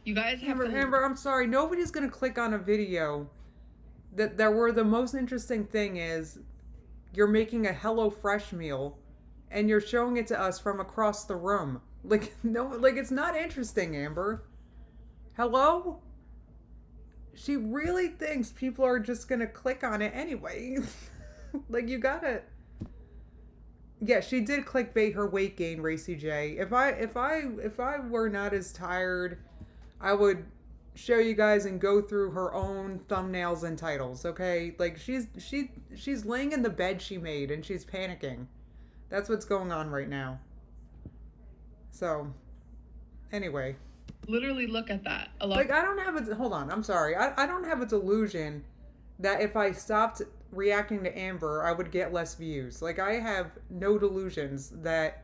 You guys have Amber, I'm sorry. Nobody's going to click on a video that where the most interesting thing is you're making a HelloFresh meal and you're showing it to us from across the room. Like, no, like, it's not interesting, Amber. Hello? She really thinks people are just gonna click on it anyway. Like, you gotta... Yeah, she did clickbait her weight gain, Racy J. If I were not as tired, I would show you guys and go through her own thumbnails and titles, okay? Like, she's laying in the bed she made and she's panicking. That's what's going on right now. So, Anyway. Literally look at that. A lot. Like, I don't have a... Hold on, I'm sorry. I don't have a delusion that if I stopped reacting to Amber, I would get less views. Like, I have no delusions that...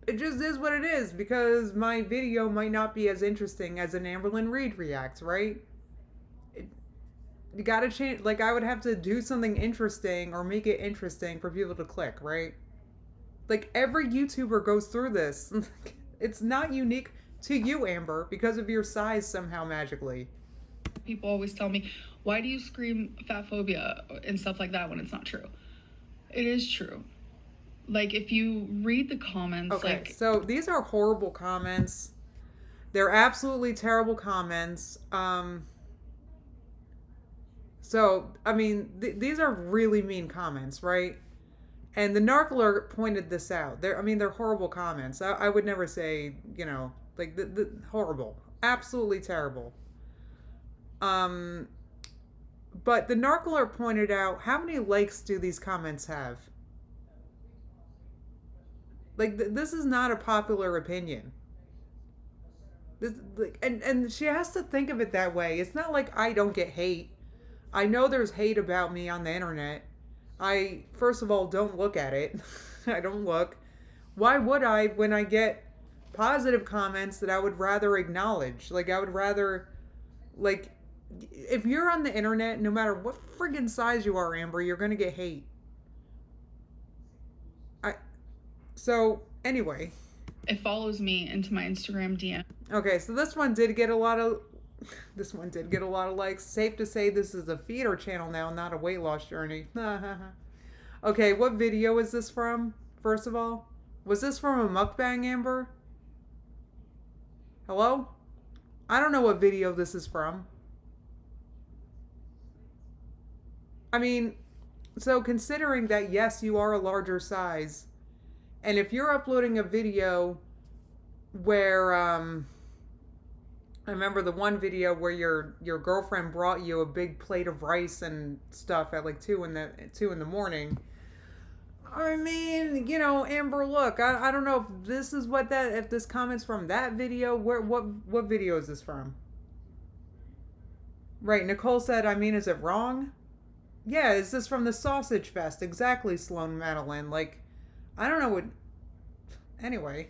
It just is what it is, because my video might not be as interesting as an Amberlynn Reid reacts, right? You gotta change... Like, I would have to do something interesting or make it interesting for people to click, right? Like, every YouTuber goes through this. It's not unique to you, Amber, because of your size somehow magically. People always tell me, why do you scream fat phobia and stuff like that when it's not true? It is true. Like, if you read the comments, okay, like... so these are horrible comments. They're absolutely terrible comments. So, I mean, these are really mean comments, right? And the narkler pointed this out. They're horrible comments. I would never say, you know, like, the horrible. Absolutely terrible. But the narkler pointed out, how many likes do these comments have? Like, this is not a popular opinion. This, like, and she has to think of it that way. It's not like I don't get hate. I know there's hate about me on the internet. I, first of all, don't look at it. I don't look. Why would I when I get positive comments that I would rather acknowledge? Like, I would rather, like, if you're on the internet, no matter what friggin' size you are, Amber, you're gonna get hate. So, anyway. It follows me into my Instagram DM. Okay, so this one did get a lot of likes. Safe to say this is a feeder channel now, not a weight loss journey. Okay, what video is this from, first of all? Was this from a mukbang, Amber? Hello? I don't know what video this is from. I mean, so considering that, yes, you are a larger size, and if you're uploading a video where, I remember the one video where your girlfriend brought you a big plate of rice and stuff at like 2 in the morning. I mean, you know, Amber, look, I don't know if this is if this comment's from that video. What video is this from? Right, Nicole said, I mean, is it wrong? Yeah, is this from the Sausage Fest? Exactly, Sloan Madeline. Like, I don't know what... Anyway.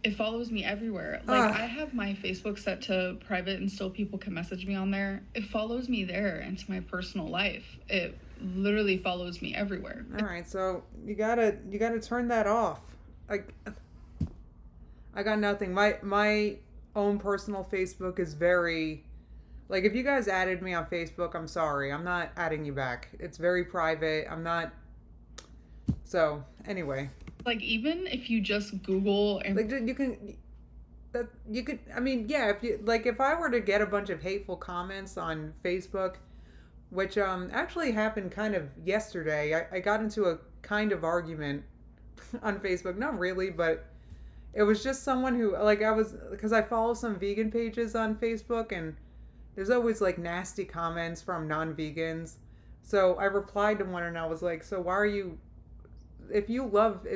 It follows me everywhere. Like, I have my Facebook set to private and still people can message me on there. It follows me there into my personal life. It literally follows me everywhere. All right, so you gotta turn that off. I got nothing. My own personal Facebook is very... Like, if you guys added me on Facebook, I'm sorry. I'm not adding you back. It's very private. I'm not... So, anyway. Like, even if you just Google and... Like, you can... I mean, yeah, if I were to get a bunch of hateful comments on Facebook, which actually happened kind of yesterday. I got into a kind of argument on Facebook. Not really, but it was just someone who, like, because I follow some vegan pages on Facebook, and there's always, like, nasty comments from non-vegans. So I replied to one, and I was like, so why are you... If you love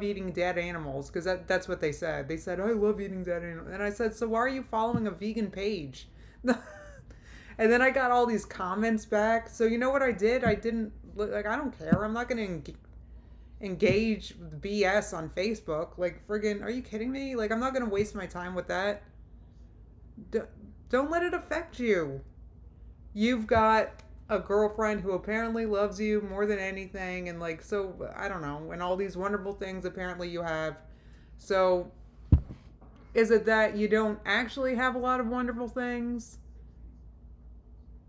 eating dead animals, because that's what they said. They said, I love eating dead animals. And I said, so why are you following a vegan page? And then I got all these comments back. So you know what I did? I don't care. I'm not going to engage with BS on Facebook. Like, friggin', are you kidding me? Like, I'm not going to waste my time with that. Don't let it affect you. You've got a girlfriend who apparently loves you more than anything, and like, so I don't know, and all these wonderful things apparently you have. So is it that you don't actually have a lot of wonderful things,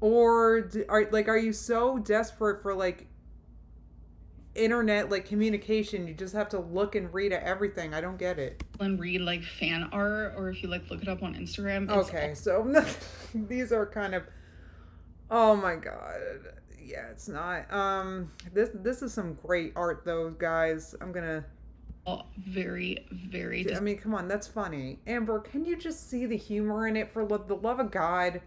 or are you so desperate for like internet like communication you just have to look and read at everything? I don't get it. And read like fan art, or if you like look it up on Instagram. Okay, so these are kind of... Oh my god. Yeah, it's not. This is some great art though, guys. I'm gonna... Very, very... I mean, come on, that's funny. Amber, can you just see the humor in it, for the love of God?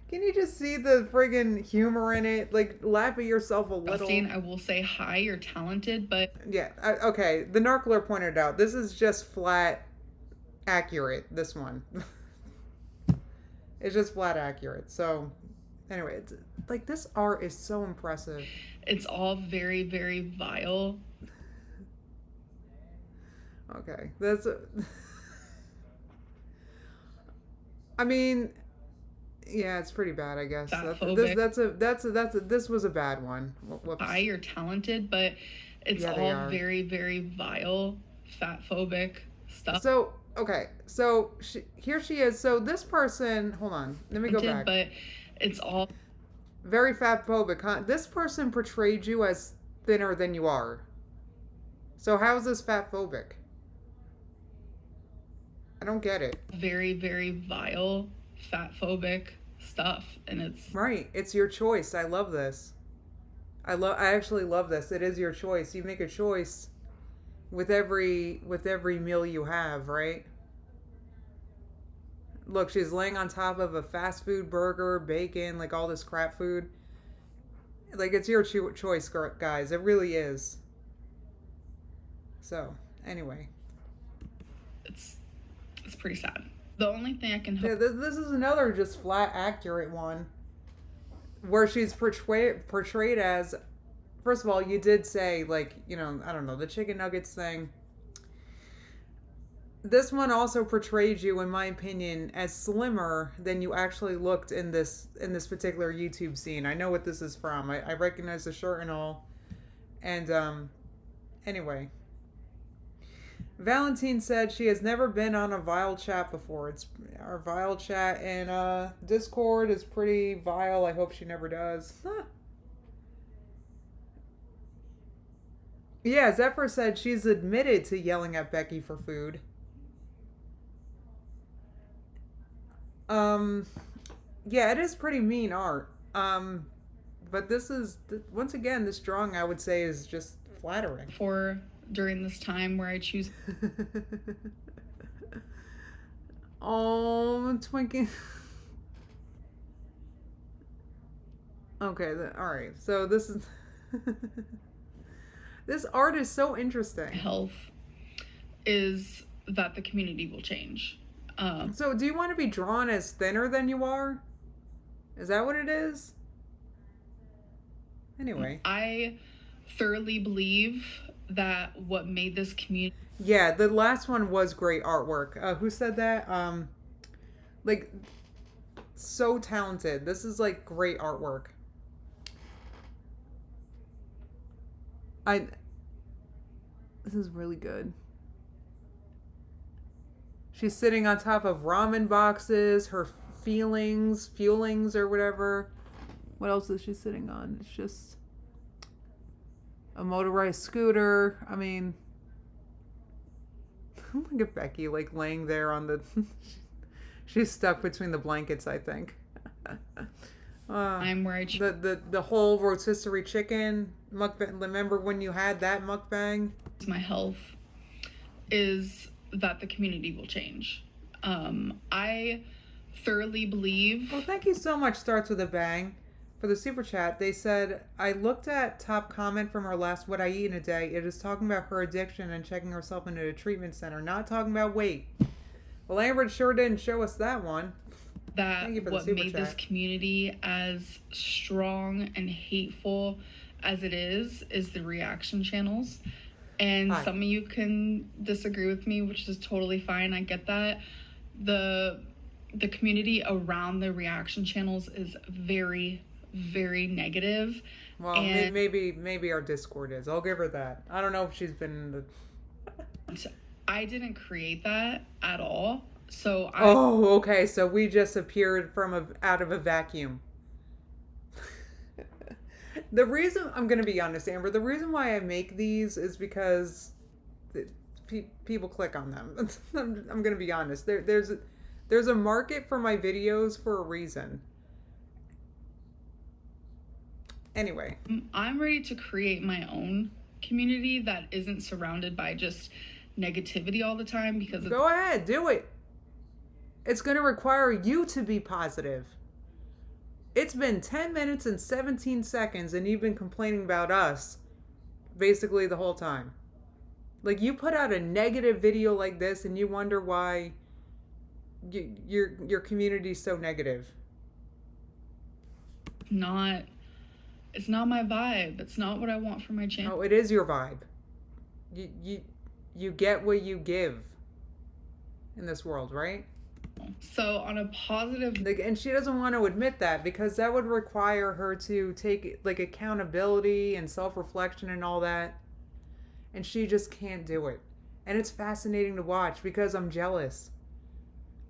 Can you just see the friggin' humor in it? Like, laugh at yourself a little. Justine, I will say, hi, you're talented, but... Yeah, okay. The narcler pointed out, this is just flat accurate, this one. It's just flat accurate. So, anyway, it's, like, this art is so impressive. It's all very, very vile. Okay, that's... I mean... Yeah, it's pretty bad, I guess. This was a bad one. Whoops. Hi, you're talented, but it's all very, very vile, fat-phobic stuff. So, okay, so here she is. So this person, hold on, let me go back. But it's all very fat-phobic, huh? This person portrayed you as thinner than you are. So how is this fat-phobic? I don't get it. Very, very vile, fat-phobic stuff, and it's right. It's your choice. I love this. I actually love this. It is your choice. You make a choice with every meal you have, right? Look, she's laying on top of a fast food burger, bacon, like all this crap food. Like, it's your choice, guys. It really is. So, anyway. It's pretty sad. The only thing I can hope... Yeah, this is another just flat accurate one. Where she's portrayed as... First of all, you did say, like, you know, I don't know, the chicken nuggets thing. This one also portrayed you, in my opinion, as slimmer than you actually looked in this particular YouTube scene. I know what this is from. I recognize the shirt and all. And, anyway... Valentine said she has never been on a vile chat before. Our vile chat in Discord is pretty vile. I hope she never does. Huh. Yeah, Zephyr said she's admitted to yelling at Becky for food. Yeah, it is pretty mean art. But this is, once again, this drawing I would say is just flattering. During this time where I choose... Oh, Twinkie. Okay, alright. So this is... This art is so interesting. Health is that the community will change. So do you want to be drawn as thinner than you are? Is that what it is? Anyway. I thoroughly believe that what made this community... Yeah, the last one was great artwork. Who said that? Like, so talented. This is, like, great artwork. This is really good. She's sitting on top of ramen boxes, her feelings or whatever. What else is she sitting on? It's just... a motorized scooter. I mean, look at Becky, like, laying there on the... She's stuck between the blankets, I think. I'm where I... The whole rotisserie chicken mukbang. Remember when you had that mukbang? My health is that the community will change. I thoroughly believe... Well, thank you so much, Starts With a Bang. For the super chat, they said, I looked at top comment from her last What I Eat in a Day. It is talking about her addiction and checking herself into a treatment center, not talking about weight. Well, Amber sure didn't show us that one. That what made this community as strong and hateful as it is the reaction channels. And some of you can disagree with me, which is totally fine. I get that. The community around the reaction channels is very, very negative. Well, and maybe our Discord is. I'll give her that. I don't know if she's been in the... I didn't create that at all. So Oh, okay. So we just appeared out of a vacuum. The reason, I'm going to be honest, Amber, the reason why I make these is because people click on them. I'm going to be honest. There's a market for my videos for a reason. Anyway. I'm ready to create my own community that isn't surrounded by just negativity all the time because... Go ahead, do it. It's going to require you to be positive. It's been 10 minutes and 17 seconds and you've been complaining about us basically the whole time. Like, you put out a negative video like this and you wonder why your community's so negative. It's not my vibe. It's not what I want for my channel. Oh, it is your vibe. You get what you give in this world, right? So on a positive, like, and she doesn't want to admit that because that would require her to take like accountability and self-reflection and all that, and she just can't do it. And it's fascinating to watch because I'm jealous.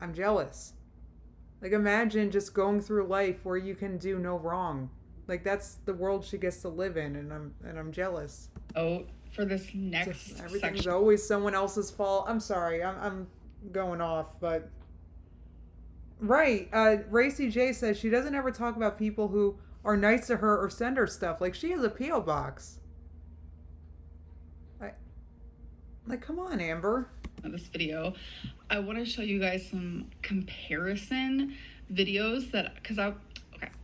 Like, imagine just going through life where you can do no wrong. Like, that's the world she gets to live in, and I'm jealous. Oh, for this next everything's section, always someone else's fault. I'm sorry, I'm going off, but right. Racy J says she doesn't ever talk about people who are nice to her or send her stuff. Like, she has a P.O. box. Like, come on, Amber. This video, I want to show you guys some comparison videos because I'm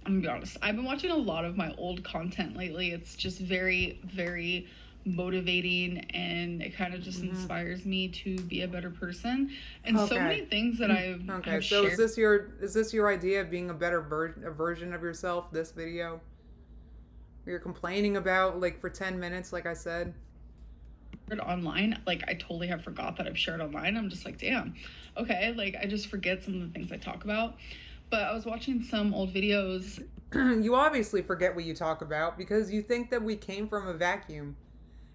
gonna be honest, I've been watching a lot of my old content lately. It's just very, very motivating, and it kind of just inspires me to be a better person. And so many things that I've so shared. is this your idea of being a better version of yourself, this video? You're complaining about, like, for 10 minutes, like I said? Online, like, I totally have forgot that I've shared online. I'm just like, damn, okay, like, I just forget some of the things I talk about. But I was watching some old videos. You obviously forget what you talk about because you think that we came from a vacuum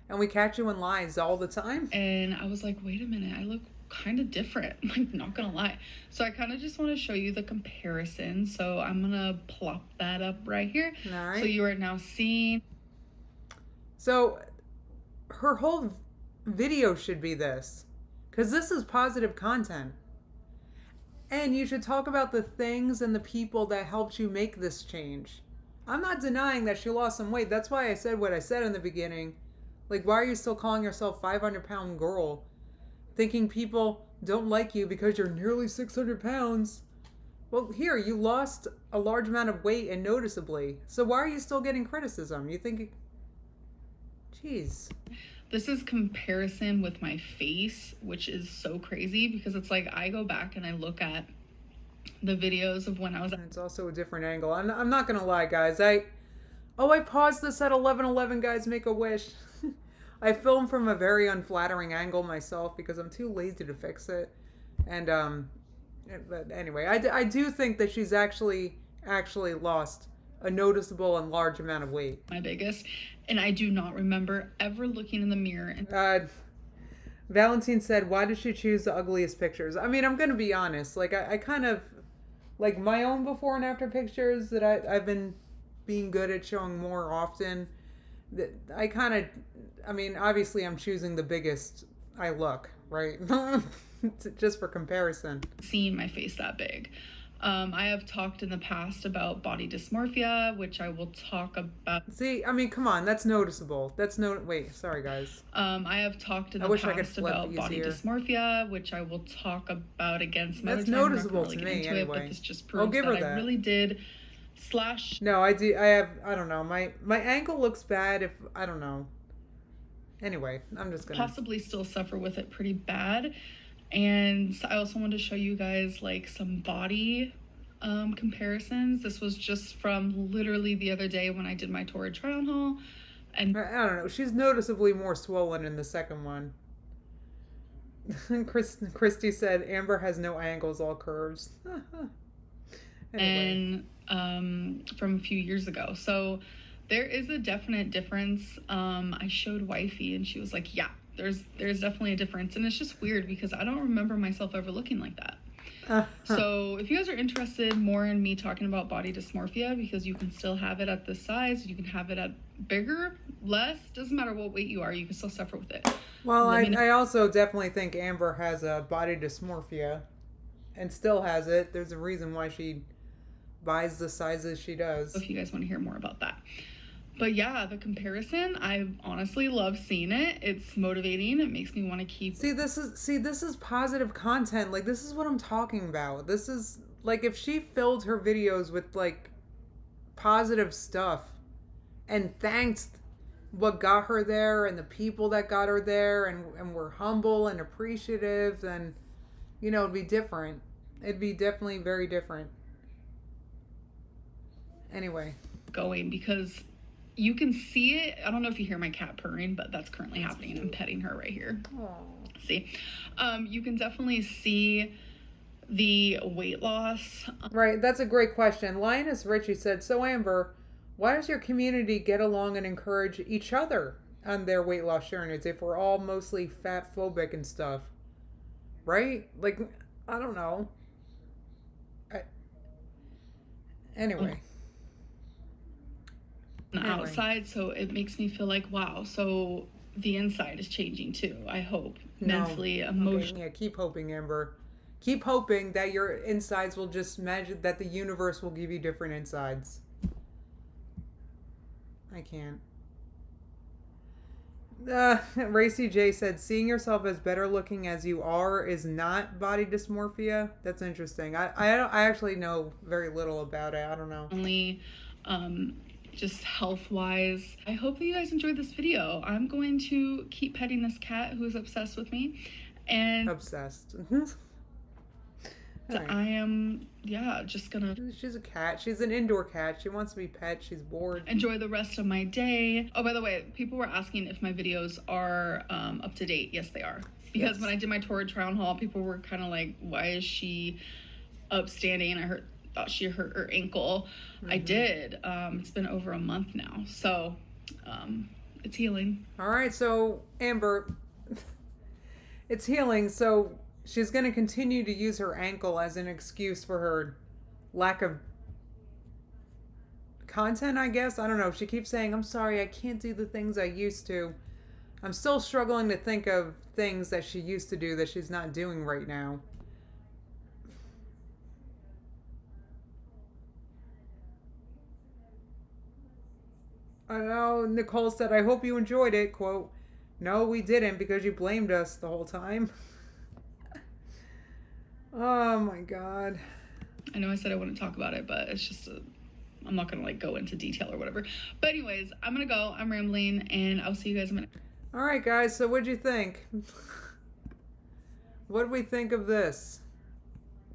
and we catch you in lies all the time. And I was like, wait a minute, I look kind of different, like, not gonna lie. So I kind of just want to show you the comparison. So I'm gonna plop that up right here. All right. So you are now seeing. So her whole video should be this, because this is positive content. And you should talk about the things and the people that helped you make this change. I'm not denying that she lost some weight. That's why I said what I said in the beginning. Like, why are you still calling yourself 500-pound girl? Thinking people don't like you because you're nearly 600 pounds. Well, here, you lost a large amount of weight and noticeably. So why are you still getting criticism? You think... Jeez. This is comparison with my face, which is so crazy because it's like I go back and I look at the videos of when I was. It's also a different angle. I'm not gonna lie, guys. I paused this at 11:11. Guys, make a wish. I filmed from a very unflattering angle myself because I'm too lazy to fix it. And but anyway, I do think that she's actually lost a noticeable and large amount of weight. My biggest, and I do not remember ever looking in the mirror. And Valentine said, why did she choose the ugliest pictures? I mean, I'm going to be honest. Like, I kind of, like, my own before and after pictures that I've been being good at showing more often. That I kind of, I mean, obviously I'm choosing the biggest I look, right? Just for comparison. Seeing my face that big. I have talked in the past about body dysmorphia, which I will talk about. See, I mean, come on, that's noticeable. Wait, sorry guys. I have talked in the past about body dysmorphia, which I will talk about again some other time. That's noticeable to me anyway. But this just proves that I really did No, I do. I don't know. My ankle looks bad I don't know. Anyway, I'm just gonna possibly still suffer with it pretty bad. And I also wanted to show you guys like some body comparisons. This was just from literally the other day when I did my Torrid try-on haul. And I don't know, she's noticeably more swollen in the second one. Christy said Amber has no angles, all curves. Anyway. And from a few years ago. So there is a definite difference. I showed wifey and she was like, yeah, there's definitely a difference. And it's just weird because I don't remember myself ever looking like that. So if you guys are interested more in me talking about body dysmorphia, because you can still have it at this size, you can have it at bigger, less, doesn't matter what weight you are, you can still suffer with it. Well, I also definitely think Amber has a body dysmorphia and still has it. There's a reason why she buys the sizes she does. If you guys want to hear more about that. But yeah, the comparison, I honestly love seeing it. It's motivating. It makes me want to keep. This is positive content. Like, this is what I'm talking about. This is like if she filled her videos with like positive stuff and thanked what got her there and the people that got her there, and were humble and appreciative, then, you know, it'd be different. It'd be definitely very different. Anyway. Going, because you can see it. I don't know if you hear my cat purring, but that's currently happening. Cute. I'm petting her right here. Aww. See? You can definitely see the weight loss. Right, that's a great question. Lioness Richie said, so Amber, why does your community get along and encourage each other on their weight loss journeys if we're all mostly fat phobic and stuff? Right? Like, I don't know. Anyway. On the outside, so it makes me feel like, wow, so the inside is changing too. I hope. Mentally, emotionally. Okay. Yeah, keep hoping, Amber. Keep hoping that your insides will just imagine that the universe will give you different insides. I can't. Racy J said, seeing yourself as better looking as you are is not body dysmorphia. That's interesting. I actually know very little about it. I don't know. Only just health wise. I hope that you guys enjoyed this video. I'm going to keep petting this cat who's obsessed with me. And obsessed. Right. I am, just gonna... She's a cat. She's an indoor cat. She wants to be pet. She's bored. Enjoy the rest of my day. Oh, by the way, people were asking if my videos are up to date. Yes, they are. Because when I did my Torrid Trial Haul, people were kind of like, why is she upstanding? I thought she hurt her ankle. Mm-hmm. I did. It's been over a month now. So, it's healing. All right. So, Amber, it's healing. So... she's going to continue to use her ankle as an excuse for her lack of content, I guess. I don't know. She keeps saying, I'm sorry, I can't do the things I used to. I'm still struggling to think of things that she used to do that she's not doing right now. I know. Nicole said, I hope you enjoyed it. Quote, no, we didn't because you blamed us the whole time. Oh my God. I know I said I wouldn't talk about it, but it's just I'm not gonna like go into detail or whatever. But anyways, I'm gonna go. I'm rambling, and I'll see you guys in a minute. All right, guys. So what'd you think? What did we think of this?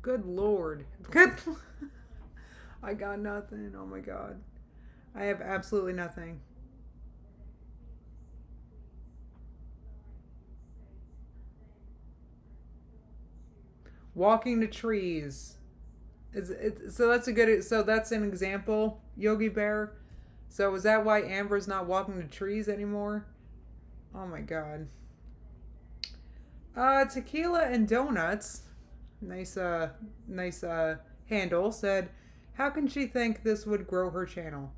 Good Lord. I got nothing. Oh my God. I have absolutely nothing. Walking to trees. So that's a good, so that's an example, Yogi Bear. So is that why Amber's not walking to trees anymore? Oh my God. Tequila and Donuts, nice handle, said, how can she think this would grow her channel?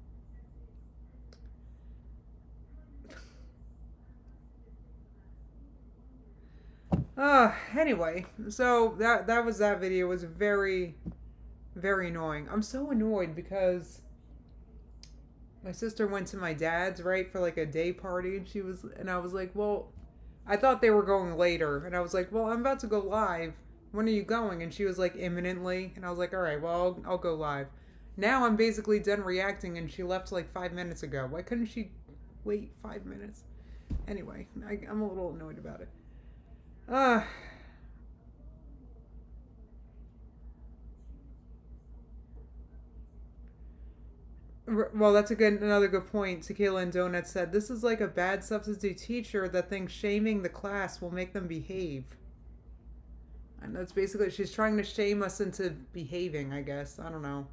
Anyway, so that was that video. It was very, very annoying. I'm so annoyed because my sister went to my dad's, right, for like a day party, and I was like, well, I thought they were going later, and I was like, well, I'm about to go live. When are you going? And she was like, imminently, and I was like, all right, well, I'll go live. Now I'm basically done reacting, and she left like 5 minutes ago. Why couldn't she wait 5 minutes? Anyway, I'm a little annoyed about it. Well, that's another good point. Tequila and Donuts said, this is like a bad substitute teacher that thinks shaming the class will make them behave. And that's basically, she's trying to shame us into behaving, I guess. I don't know.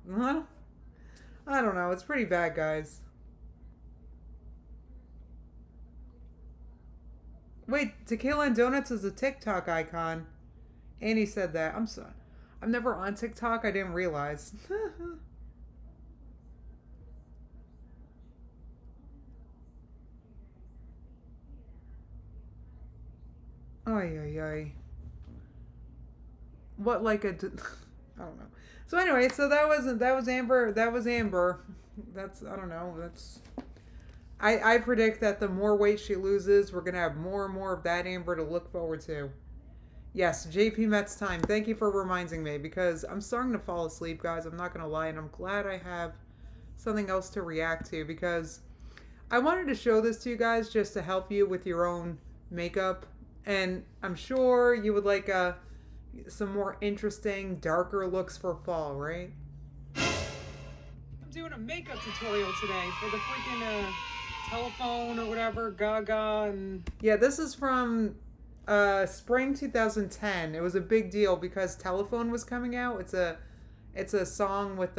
I don't know. It's pretty bad, guys. Wait, Tequila and Donuts is a TikTok icon. Annie said that. I'm sorry. I'm never on TikTok. I didn't realize. Ay, ay, ay. What, like a... I don't know. So anyway, so that was Amber. That was Amber. That's, I don't know. That's... I predict that the more weight she loses, we're going to have more and more of that Amber to look forward to. Yes, JPMETZ time. Thank you for reminding me, because I'm starting to fall asleep, guys. I'm not going to lie, and I'm glad I have something else to react to, because I wanted to show this to you guys just to help you with your own makeup. And I'm sure you would like some more interesting, darker looks for fall, right? I'm doing a makeup tutorial today for the freaking telephone or whatever, Gaga. And yeah, this is from spring 2010. It was a big deal because Telephone was coming out. It's a song with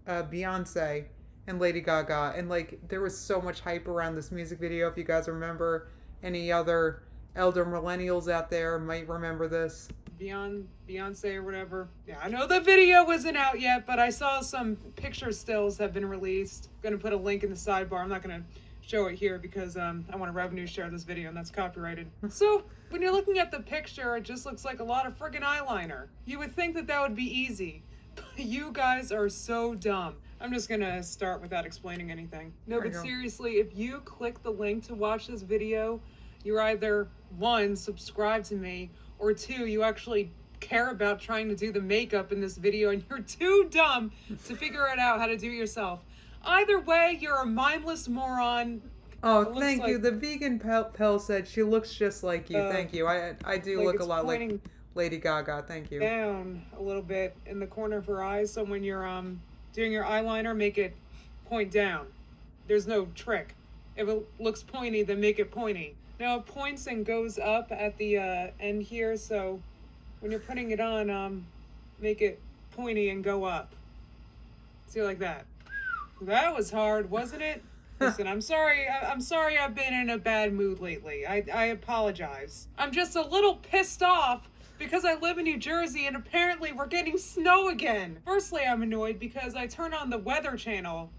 Beyonce and Lady Gaga, and like there was so much hype around this music video. If you guys remember, any other elder millennials out there might remember this. Beyonce or whatever. Yeah, I know the video isn't out yet, but I saw some picture stills have been released. I'm gonna put a link in the sidebar. I'm not gonna show it here because I want to revenue share this video and that's copyrighted. So when you're looking at the picture, it just looks like a lot of friggin' eyeliner. You would think that that would be easy, but you guys are so dumb. I'm just gonna start without explaining anything. No, but seriously, if you click the link to watch this video, you're either 1, subscribe to me, or 2, you actually care about trying to do the makeup in this video and you're too dumb to figure it out how to do it yourself. Either way, you're a mindless moron. Oh, thank you. The vegan Pell said she looks just like you. Thank you. I do like look a lot like Lady Gaga. Thank you. Down a little bit in the corner of her eyes, so when you're doing your eyeliner, make it point down. There's no trick. If it looks pointy, then make it pointy. Now it points and goes up at the end here, so when you're putting it on, make it pointy and go up. See, like that. That was hard, wasn't it? Listen, I'm sorry I've been in a bad mood lately. I apologize. I'm just a little pissed off because I live in New Jersey and apparently we're getting snow again. Firstly, I'm annoyed because I turn on the weather channel,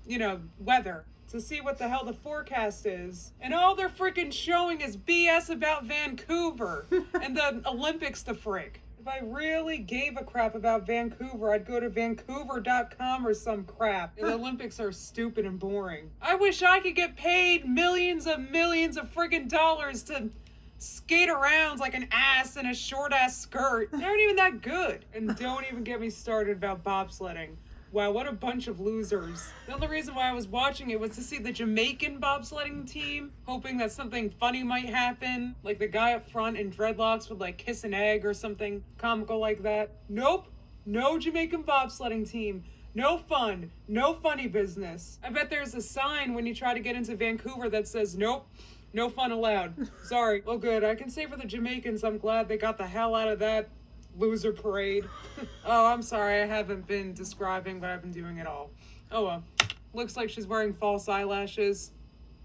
weather, to see what the hell the forecast is. And all they're freaking showing is BS about Vancouver and the Olympics to frick. If I really gave a crap about Vancouver, I'd go to Vancouver.com or some crap. The Olympics are stupid and boring. I wish I could get paid millions of friggin' dollars to skate around like an ass in a short-ass skirt. They aren't even that good. And don't even get me started about bobsledding. Wow, what a bunch of losers. The only reason why I was watching it was to see the Jamaican bobsledding team, hoping that something funny might happen, like the guy up front in dreadlocks would like kiss an egg or something comical like that. Nope, no Jamaican bobsledding team. No fun, no funny business. I bet there's a sign when you try to get into Vancouver that says, nope, no fun allowed. Sorry. Well, good, I can say for the Jamaicans, I'm glad they got the hell out of that loser parade. Oh, I'm sorry, I haven't been describing, but I've been doing it all. Oh well. Looks like she's wearing false eyelashes.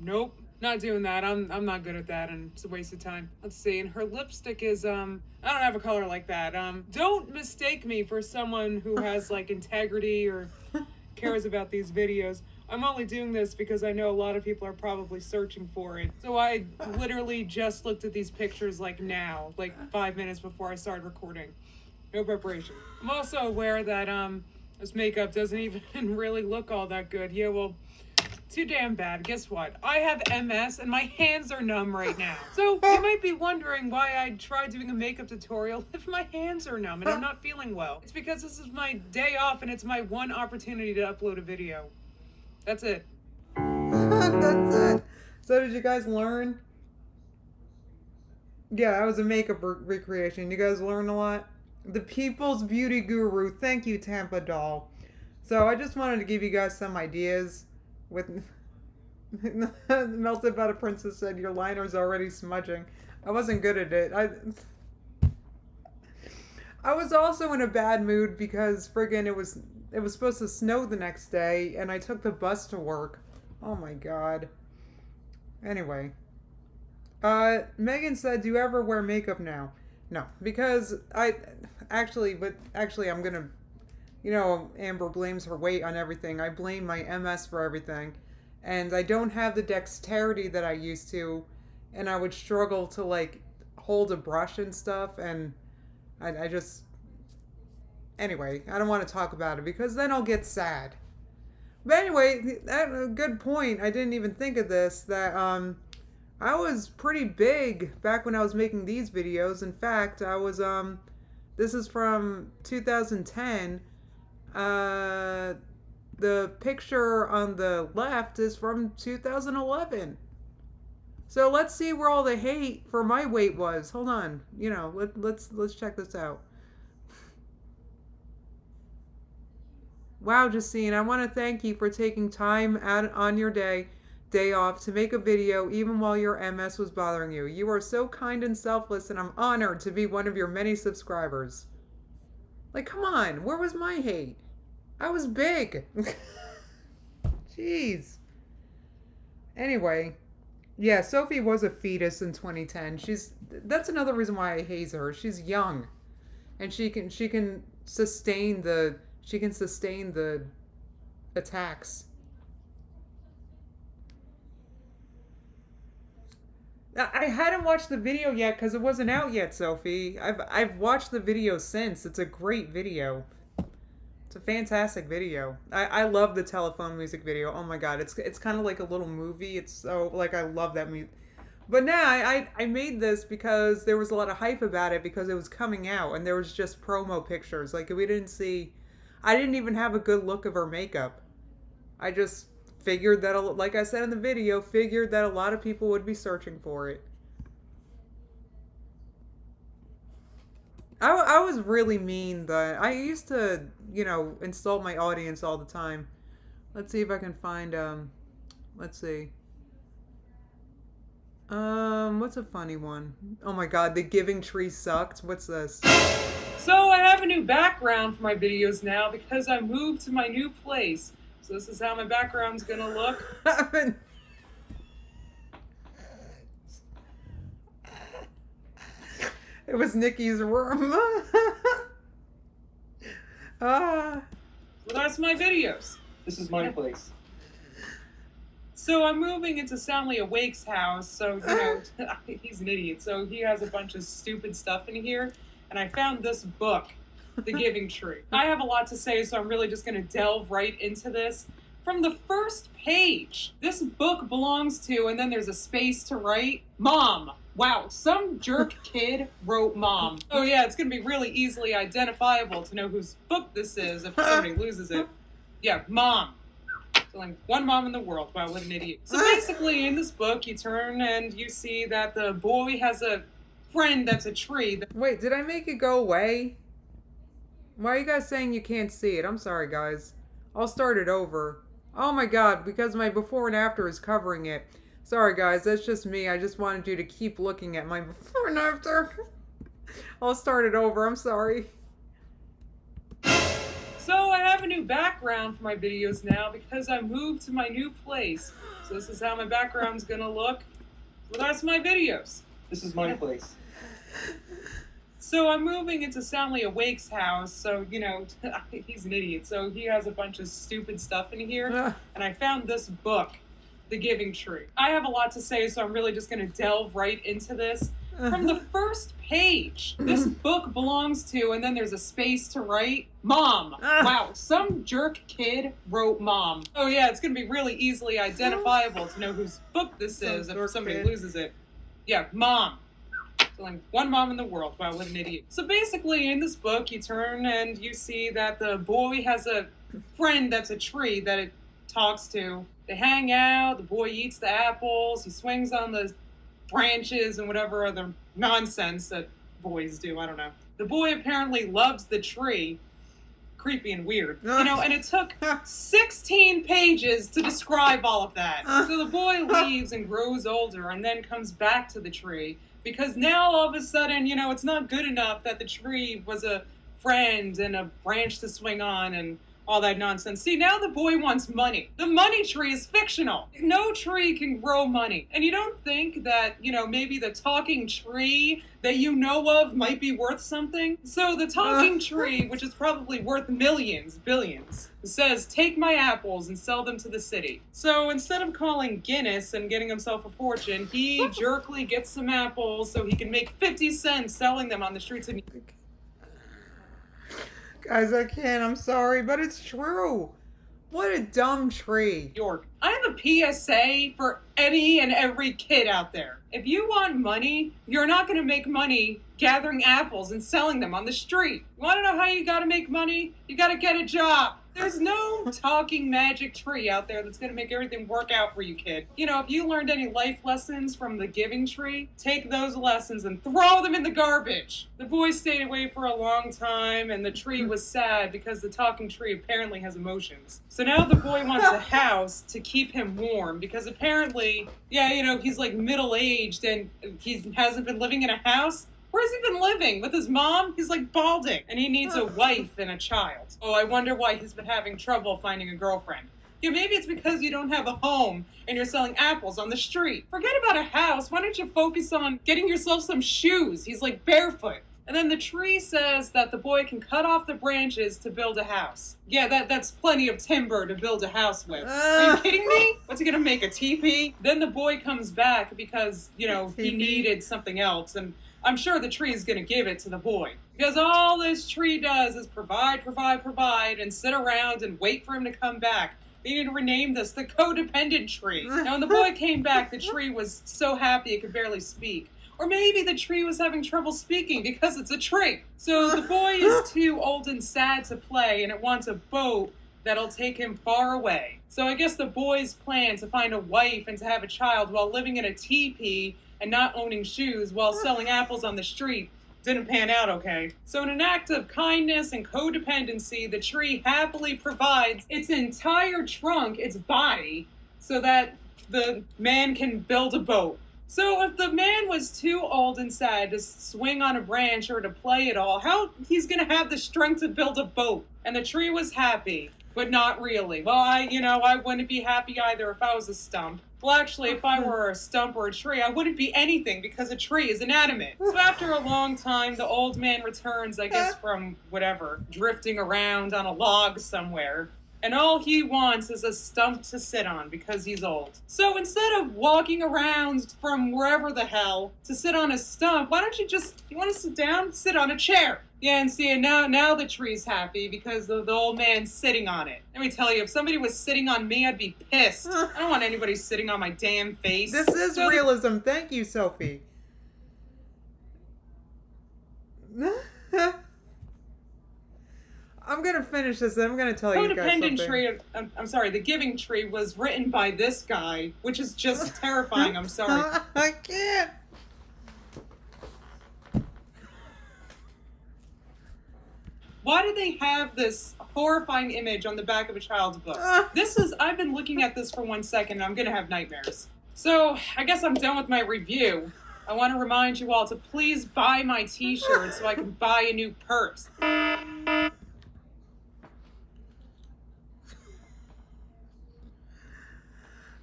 Nope, not doing that. I'm not good at that, and it's a waste of time. Let's see, and her lipstick is I don't have a color like that. Don't mistake me for someone who has like integrity or cares about these videos. I'm only doing this because I know a lot of people are probably searching for it. So I literally just looked at these pictures like now, like 5 minutes before I started recording. No preparation. I'm also aware that this makeup doesn't even really look all that good. Yeah, well, too damn bad. Guess what? I have MS and my hands are numb right now. So you might be wondering why I tried doing a makeup tutorial if my hands are numb and I'm not feeling well. It's because this is my day off and it's my one opportunity to upload a video. That's it. That's it. So did you guys learn? Yeah, that was a makeup recreation. You guys learned a lot? The People's Beauty Guru. Thank you, Tampa Doll. So I just wanted to give you guys some ideas with... Melted Butter Princess said, your liner's already smudging. I wasn't good at it. I was also in a bad mood because friggin' it was supposed to snow the next day, and I took the bus to work. Oh my god. Anyway. Megan said, do you ever wear makeup now? No, because actually, I'm gonna, Amber blames her weight on everything. I blame my MS for everything. And I don't have the dexterity that I used to, and I would struggle to, like, hold a brush and stuff, and I just... Anyway, I don't want to talk about it because then I'll get sad. But anyway, a good point. I didn't even think of this, that I was pretty big back when I was making these videos. In fact, I was this is from 2010. the picture on the left is from 2011. So let's see where all the hate for my weight was. Hold on. You know, let's check this out. Wow, Justine, I want to thank you for taking time out on your day off to make a video even while your MS was bothering you. You are so kind and selfless, and I'm honored to be one of your many subscribers. Like, come on, where was my hate? I was big. Jeez. Anyway, yeah, Sophie was a fetus in 2010. That's another reason why I hate her. She's young, and she can sustain the attacks. I hadn't watched the video yet because it wasn't out yet, Sophie. I've watched the video since. It's a great video. It's a fantastic video. I love the telephone music video. Oh my god, it's kind of like a little movie. It's so, like, I love that music. But now I made this because there was a lot of hype about it because it was coming out and there was just promo pictures. Like, I didn't even have a good look of her makeup. I just figured that, like I said in the video, figured that a lot of people would be searching for it. I was really mean, though. I used to, insult my audience all the time. Let's see if I can find, let's see. What's a funny one? Oh my god, the Giving Tree sucked. What's this? So I have a new background for my videos now because I moved to my new place. So this is how my background's gonna look. It was Nikki's room. So that's my videos. This is my place. So I'm moving into Soundly Awake's house, so, he's an idiot, so he has a bunch of stupid stuff in here, and I found this book, The Giving Tree. I have a lot to say, so I'm really just going to delve right into this. From the first page, this book belongs to, and then there's a space to write, Mom. Wow, some jerk kid wrote Mom. Oh yeah, it's going to be really easily identifiable to know whose book this is if somebody loses it. Yeah, Mom. So, like, one mom in the world. Wow, what an idiot. So basically, in this book, you turn and you see that the boy has a friend that's a tree. Wait, did I make it go away? Why are you guys saying you can't see it? I'm sorry, guys. I'll start it over. Oh my god, because my before and after is covering it. Sorry, guys, that's just me. I just wanted you to keep looking at my before and after. I'll start it over. I'm sorry. So I have a new background for my videos now because I moved to my new place. So this is how my background's gonna look. So that's my videos. This is my place. So I'm moving into Soundly Awake's house, so, he's an idiot, so he has a bunch of stupid stuff in here, and I found this book, The Giving Tree. I have a lot to say, so I'm really just going to delve right into this. From the first page, this book belongs to, and then there's a space to write, Mom. Wow, some jerk kid wrote Mom. Oh yeah, it's going to be really easily identifiable to know whose book this is if somebody loses it. Yeah, Mom. So, like, one mom in the world. Wow, what an idiot. So basically, in this book, you turn and you see that the boy has a friend that's a tree that it talks to. They hang out, the boy eats the apples, he swings on the branches and whatever other nonsense that boys do, I don't know. The boy apparently loves the tree. Creepy and weird. And it took 16 pages to describe all of that. So the boy leaves and grows older and then comes back to the tree. Because now all of a sudden, it's not good enough that the tree was a friend and a branch to swing on and all that nonsense. See, now the boy wants money. The money tree is fictional. No tree can grow money. And you don't think that, maybe the talking tree that you know of might be worth something? So the talking tree, which is probably worth millions, billions, says, take my apples and sell them to the city. So instead of calling Guinness and getting himself a fortune, he jerkily gets some apples so he can make 50 cents selling them on the streets of New York. Guys, I can't. I'm sorry, but it's true. What a dumb tree. York. I have a PSA for any and every kid out there. If you want money, you're not going to make money gathering apples and selling them on the street. You want to know how you got to make money? You got to get a job. There's no talking magic tree out there that's going to make everything work out for you, kid. You know, if you learned any life lessons from the Giving Tree, take those lessons and throw them in the garbage. The boy stayed away for a long time, and the tree was sad because the talking tree apparently has emotions. So now the boy wants a house to keep him warm because apparently, yeah, you know, he's like middle-aged and he hasn't been living in a house. Where's he been living? With his mom? He's like balding. And he needs a wife and a child. Oh, I wonder why he's been having trouble finding a girlfriend. Yeah, maybe it's because you don't have a home and you're selling apples on the street. Forget about a house. Why don't you focus on getting yourself some shoes? He's like barefoot. And then the tree says that the boy can cut off the branches to build a house. Yeah, that's plenty of timber to build a house with. Are you kidding me? What's he gonna make, a teepee? Then the boy comes back because, you know, he needed something else. And I'm sure the tree is going to give it to the boy. Because all this tree does is provide, and sit around and wait for him to come back. They need to rename this the codependent tree. Now, when the boy came back, the tree was so happy it could barely speak. Or maybe the tree was having trouble speaking because it's a tree. So the boy is too old and sad to play, and it wants a boat that'll take him far away. So I guess the boy's plan to find a wife and to have a child while living in a teepee and not owning shoes while selling apples on the street didn't pan out okay. So in an act of kindness and codependency, the tree happily provides its entire trunk, its body, so that the man can build a boat. So if the man was too old and sad to swing on a branch or to play at all, how he's gonna have the strength to build a boat? And the tree was happy, but not really. Well, I wouldn't be happy either if I was a stump. Well, actually, if I were a stump or a tree, I wouldn't be anything because a tree is inanimate. So after a long time, the old man returns, I guess from whatever, drifting around on a log somewhere. And all he wants is a stump to sit on because he's old. So instead of walking around from wherever the hell to sit on a stump, why don't you want to sit down? Sit on a chair. Yeah, and see, and now the tree's happy because the old man's sitting on it. Let me tell you, if somebody was sitting on me, I'd be pissed. I don't want anybody sitting on my damn face. This is realism. Thank you, Sophie. I'm going to finish this, then I'm going to tell you guys something. The Giving Tree was written by this guy, which is just terrifying. I'm sorry. I can't. Why do they have this horrifying image on the back of a child's book? I've been looking at this for 1 second and I'm gonna have nightmares. So, I guess I'm done with my review. I want to remind you all to please buy my t-shirt so I can buy a new purse.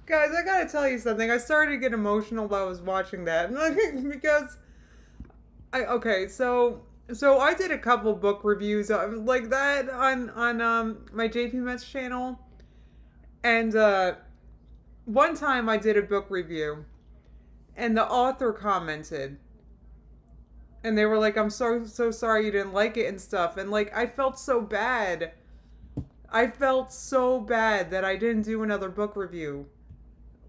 Guys, I gotta tell you something. I started to get emotional while I was watching that. Because, So I did a couple book reviews like that on my JPMETZ channel, and one time I did a book review, and the author commented, and they were like, "I'm so sorry you didn't like it and stuff," and like I felt so bad. I felt so bad that I didn't do another book review.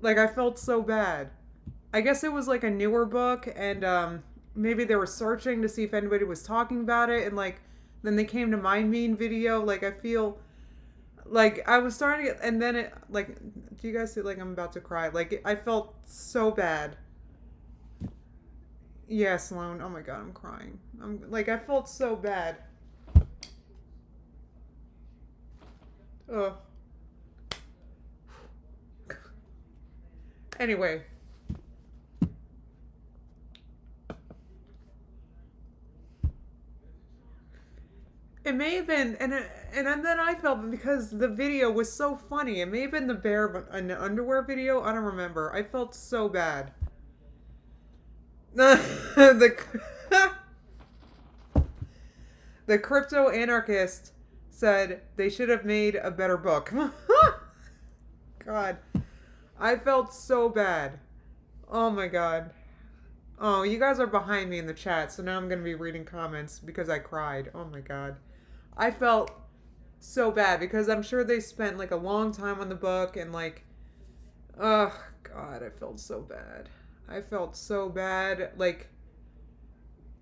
Like I felt so bad. I guess it was like a newer book, and maybe they were searching to see if anybody was talking about it, and like then they came to my mean video. Like I feel like I was starting to get, and then it like, do you guys see like I'm about to cry? Like I felt so bad. Yeah, Sloan. Oh my god, I'm crying. I felt so bad. Ugh. Anyway. It may have been, and then I felt, because the video was so funny, it may have been the bear in the underwear video, I don't remember. I felt so bad. The crypto anarchist said they should have made a better book. God. I felt so bad. Oh my god. Oh, you guys are behind me in the chat, so now I'm going to be reading comments because I cried. Oh my god. I felt so bad because I'm sure they spent like a long time on the book, and like, oh god, I felt so bad. I felt so bad. Like,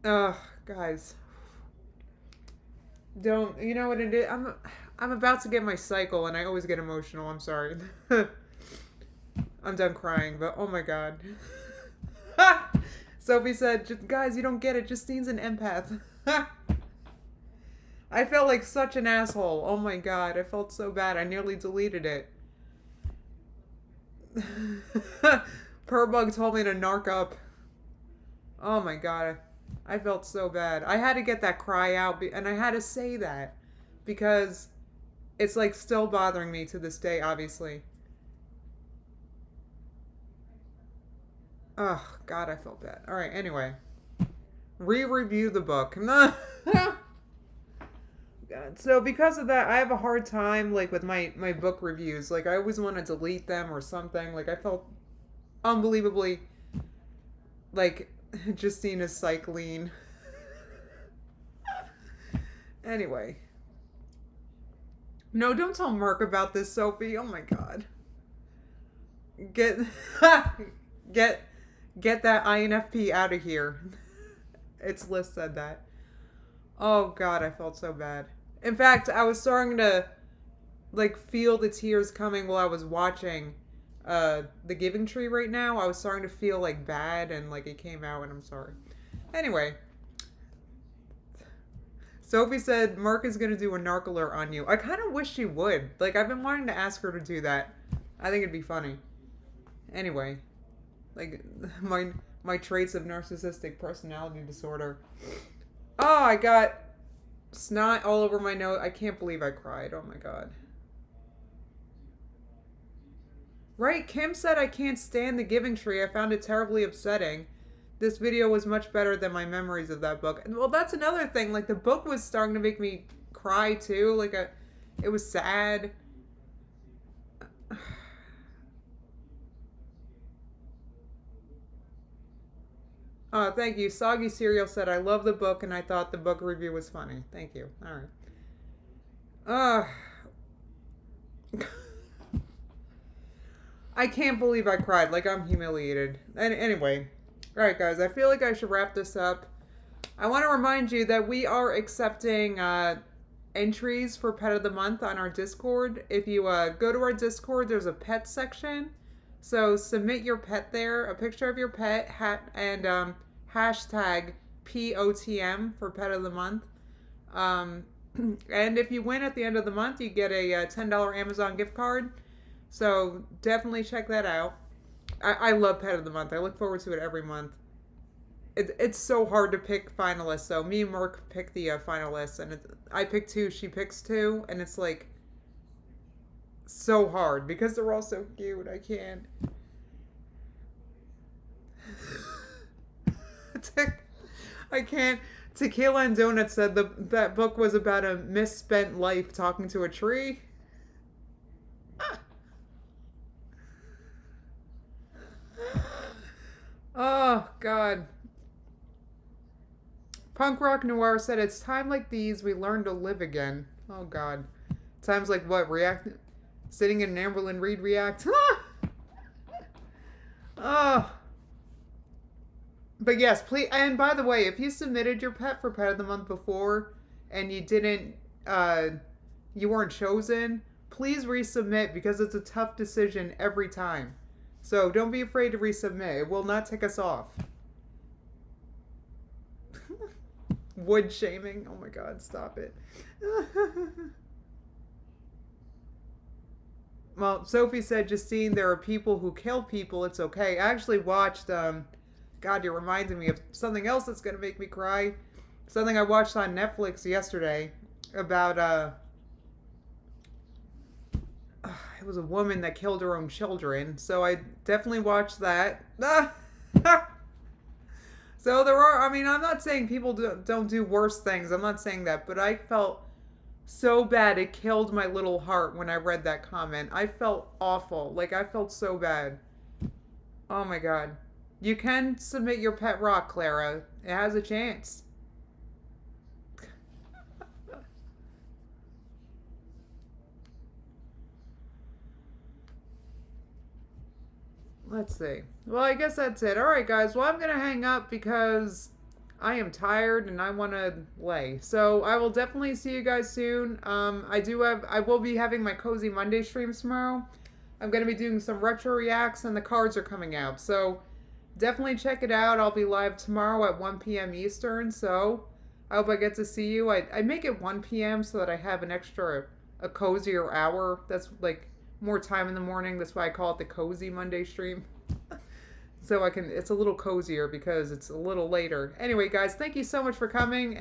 guys. Don't, you know what it is? I'm about to get my cycle and I always get emotional. I'm sorry. I'm done crying, but oh my god. Sophie said, guys, you don't get it. Justine's an empath. I felt like such an asshole. Oh my god, I felt so bad. I nearly deleted it. Purbug told me to narc up. Oh my god, I felt so bad. I had to get that cry out, and I had to say that because it's like still bothering me to this day, obviously. Oh god, I felt bad. All right, anyway, re-review the book. God. So because of that, I have a hard time like with my book reviews. Like I always want to delete them or something. Like I felt unbelievably like Justine is cycling. Anyway. No, don't tell Merc about this, Sophie. Oh my god. Get that INFP out of here. It's Liz said that. Oh god, I felt so bad. In fact, I was starting to like feel the tears coming while I was watching the Giving Tree right now. I was starting to feel like bad and like it came out and I'm sorry. Anyway. Sophie said Merc is going to do a narc alert on you. I kind of wish she would. Like I've been wanting to ask her to do that. I think it'd be funny. Anyway. Like my traits of narcissistic personality disorder. Oh, I got snot all over my nose. I can't believe I cried. Oh my god. Right, Kim said I can't stand the Giving Tree. I found it terribly upsetting. This video was much better than my memories of that book. And well, that's another thing. Like the book was starting to make me cry too. Like it was sad. Thank you. Soggy Cereal said, I love the book and I thought the book review was funny. Thank you. All right. I can't believe I cried. Like, I'm humiliated. And anyway. All right, guys. I feel like I should wrap this up. I want to remind you that we are accepting entries for Pet of the Month on our Discord. If you go to our Discord, there's a pet section. So submit your pet there, a picture of your pet, and hashtag POTM for Pet of the Month. And if you win at the end of the month, you get a $10 Amazon gift card. So definitely check that out. I love Pet of the Month. I look forward to it every month. It's so hard to pick finalists. So me and Merc pick the finalists, and I pick 2, she picks 2, and it's like so hard because they're all so cute. I can't. I can't. Tequila and Donut said that book was about a misspent life talking to a tree. Oh, God. Punk Rock Noir said, it's time like these we learn to live again. Oh, God. Times like what? Sitting in an Amberlynn Reed react? Oh. But yes, please. And by the way, if you submitted your pet for Pet of the Month before and you didn't, you weren't chosen, please resubmit because it's a tough decision every time. So don't be afraid to resubmit. It will not take us off. Wood shaming. Oh my God, stop it. Well, Sophie said, Justine, there are people who kill people. It's okay. I actually watched, God, you're reminding me of something else that's going to make me cry. Something I watched on Netflix yesterday about, it was a woman that killed her own children. So I definitely watched that. So there are, I mean, I'm not saying people don't do worse things. I'm not saying that. But I felt so bad. It killed my little heart when I read that comment. I felt awful. Like, I felt so bad. Oh, my God. You can submit your pet rock, Clara. It has a chance. Let's see. Well, I guess that's it. All right, guys. Well, I'm going to hang up because I am tired and I want to lay. So I will definitely see you guys soon. I will be having my Cozy Monday streams tomorrow. I'm going to be doing some retro reacts and the cards are coming out. So definitely check it out. I'll be live tomorrow at 1 p.m. Eastern. So I hope I get to see you. I make it 1 p.m. so that I have an extra, a cozier hour. That's like more time in the morning. That's why I call it the Cozy Monday stream. So it's a little cozier because it's a little later. Anyway, guys, thank you so much for coming.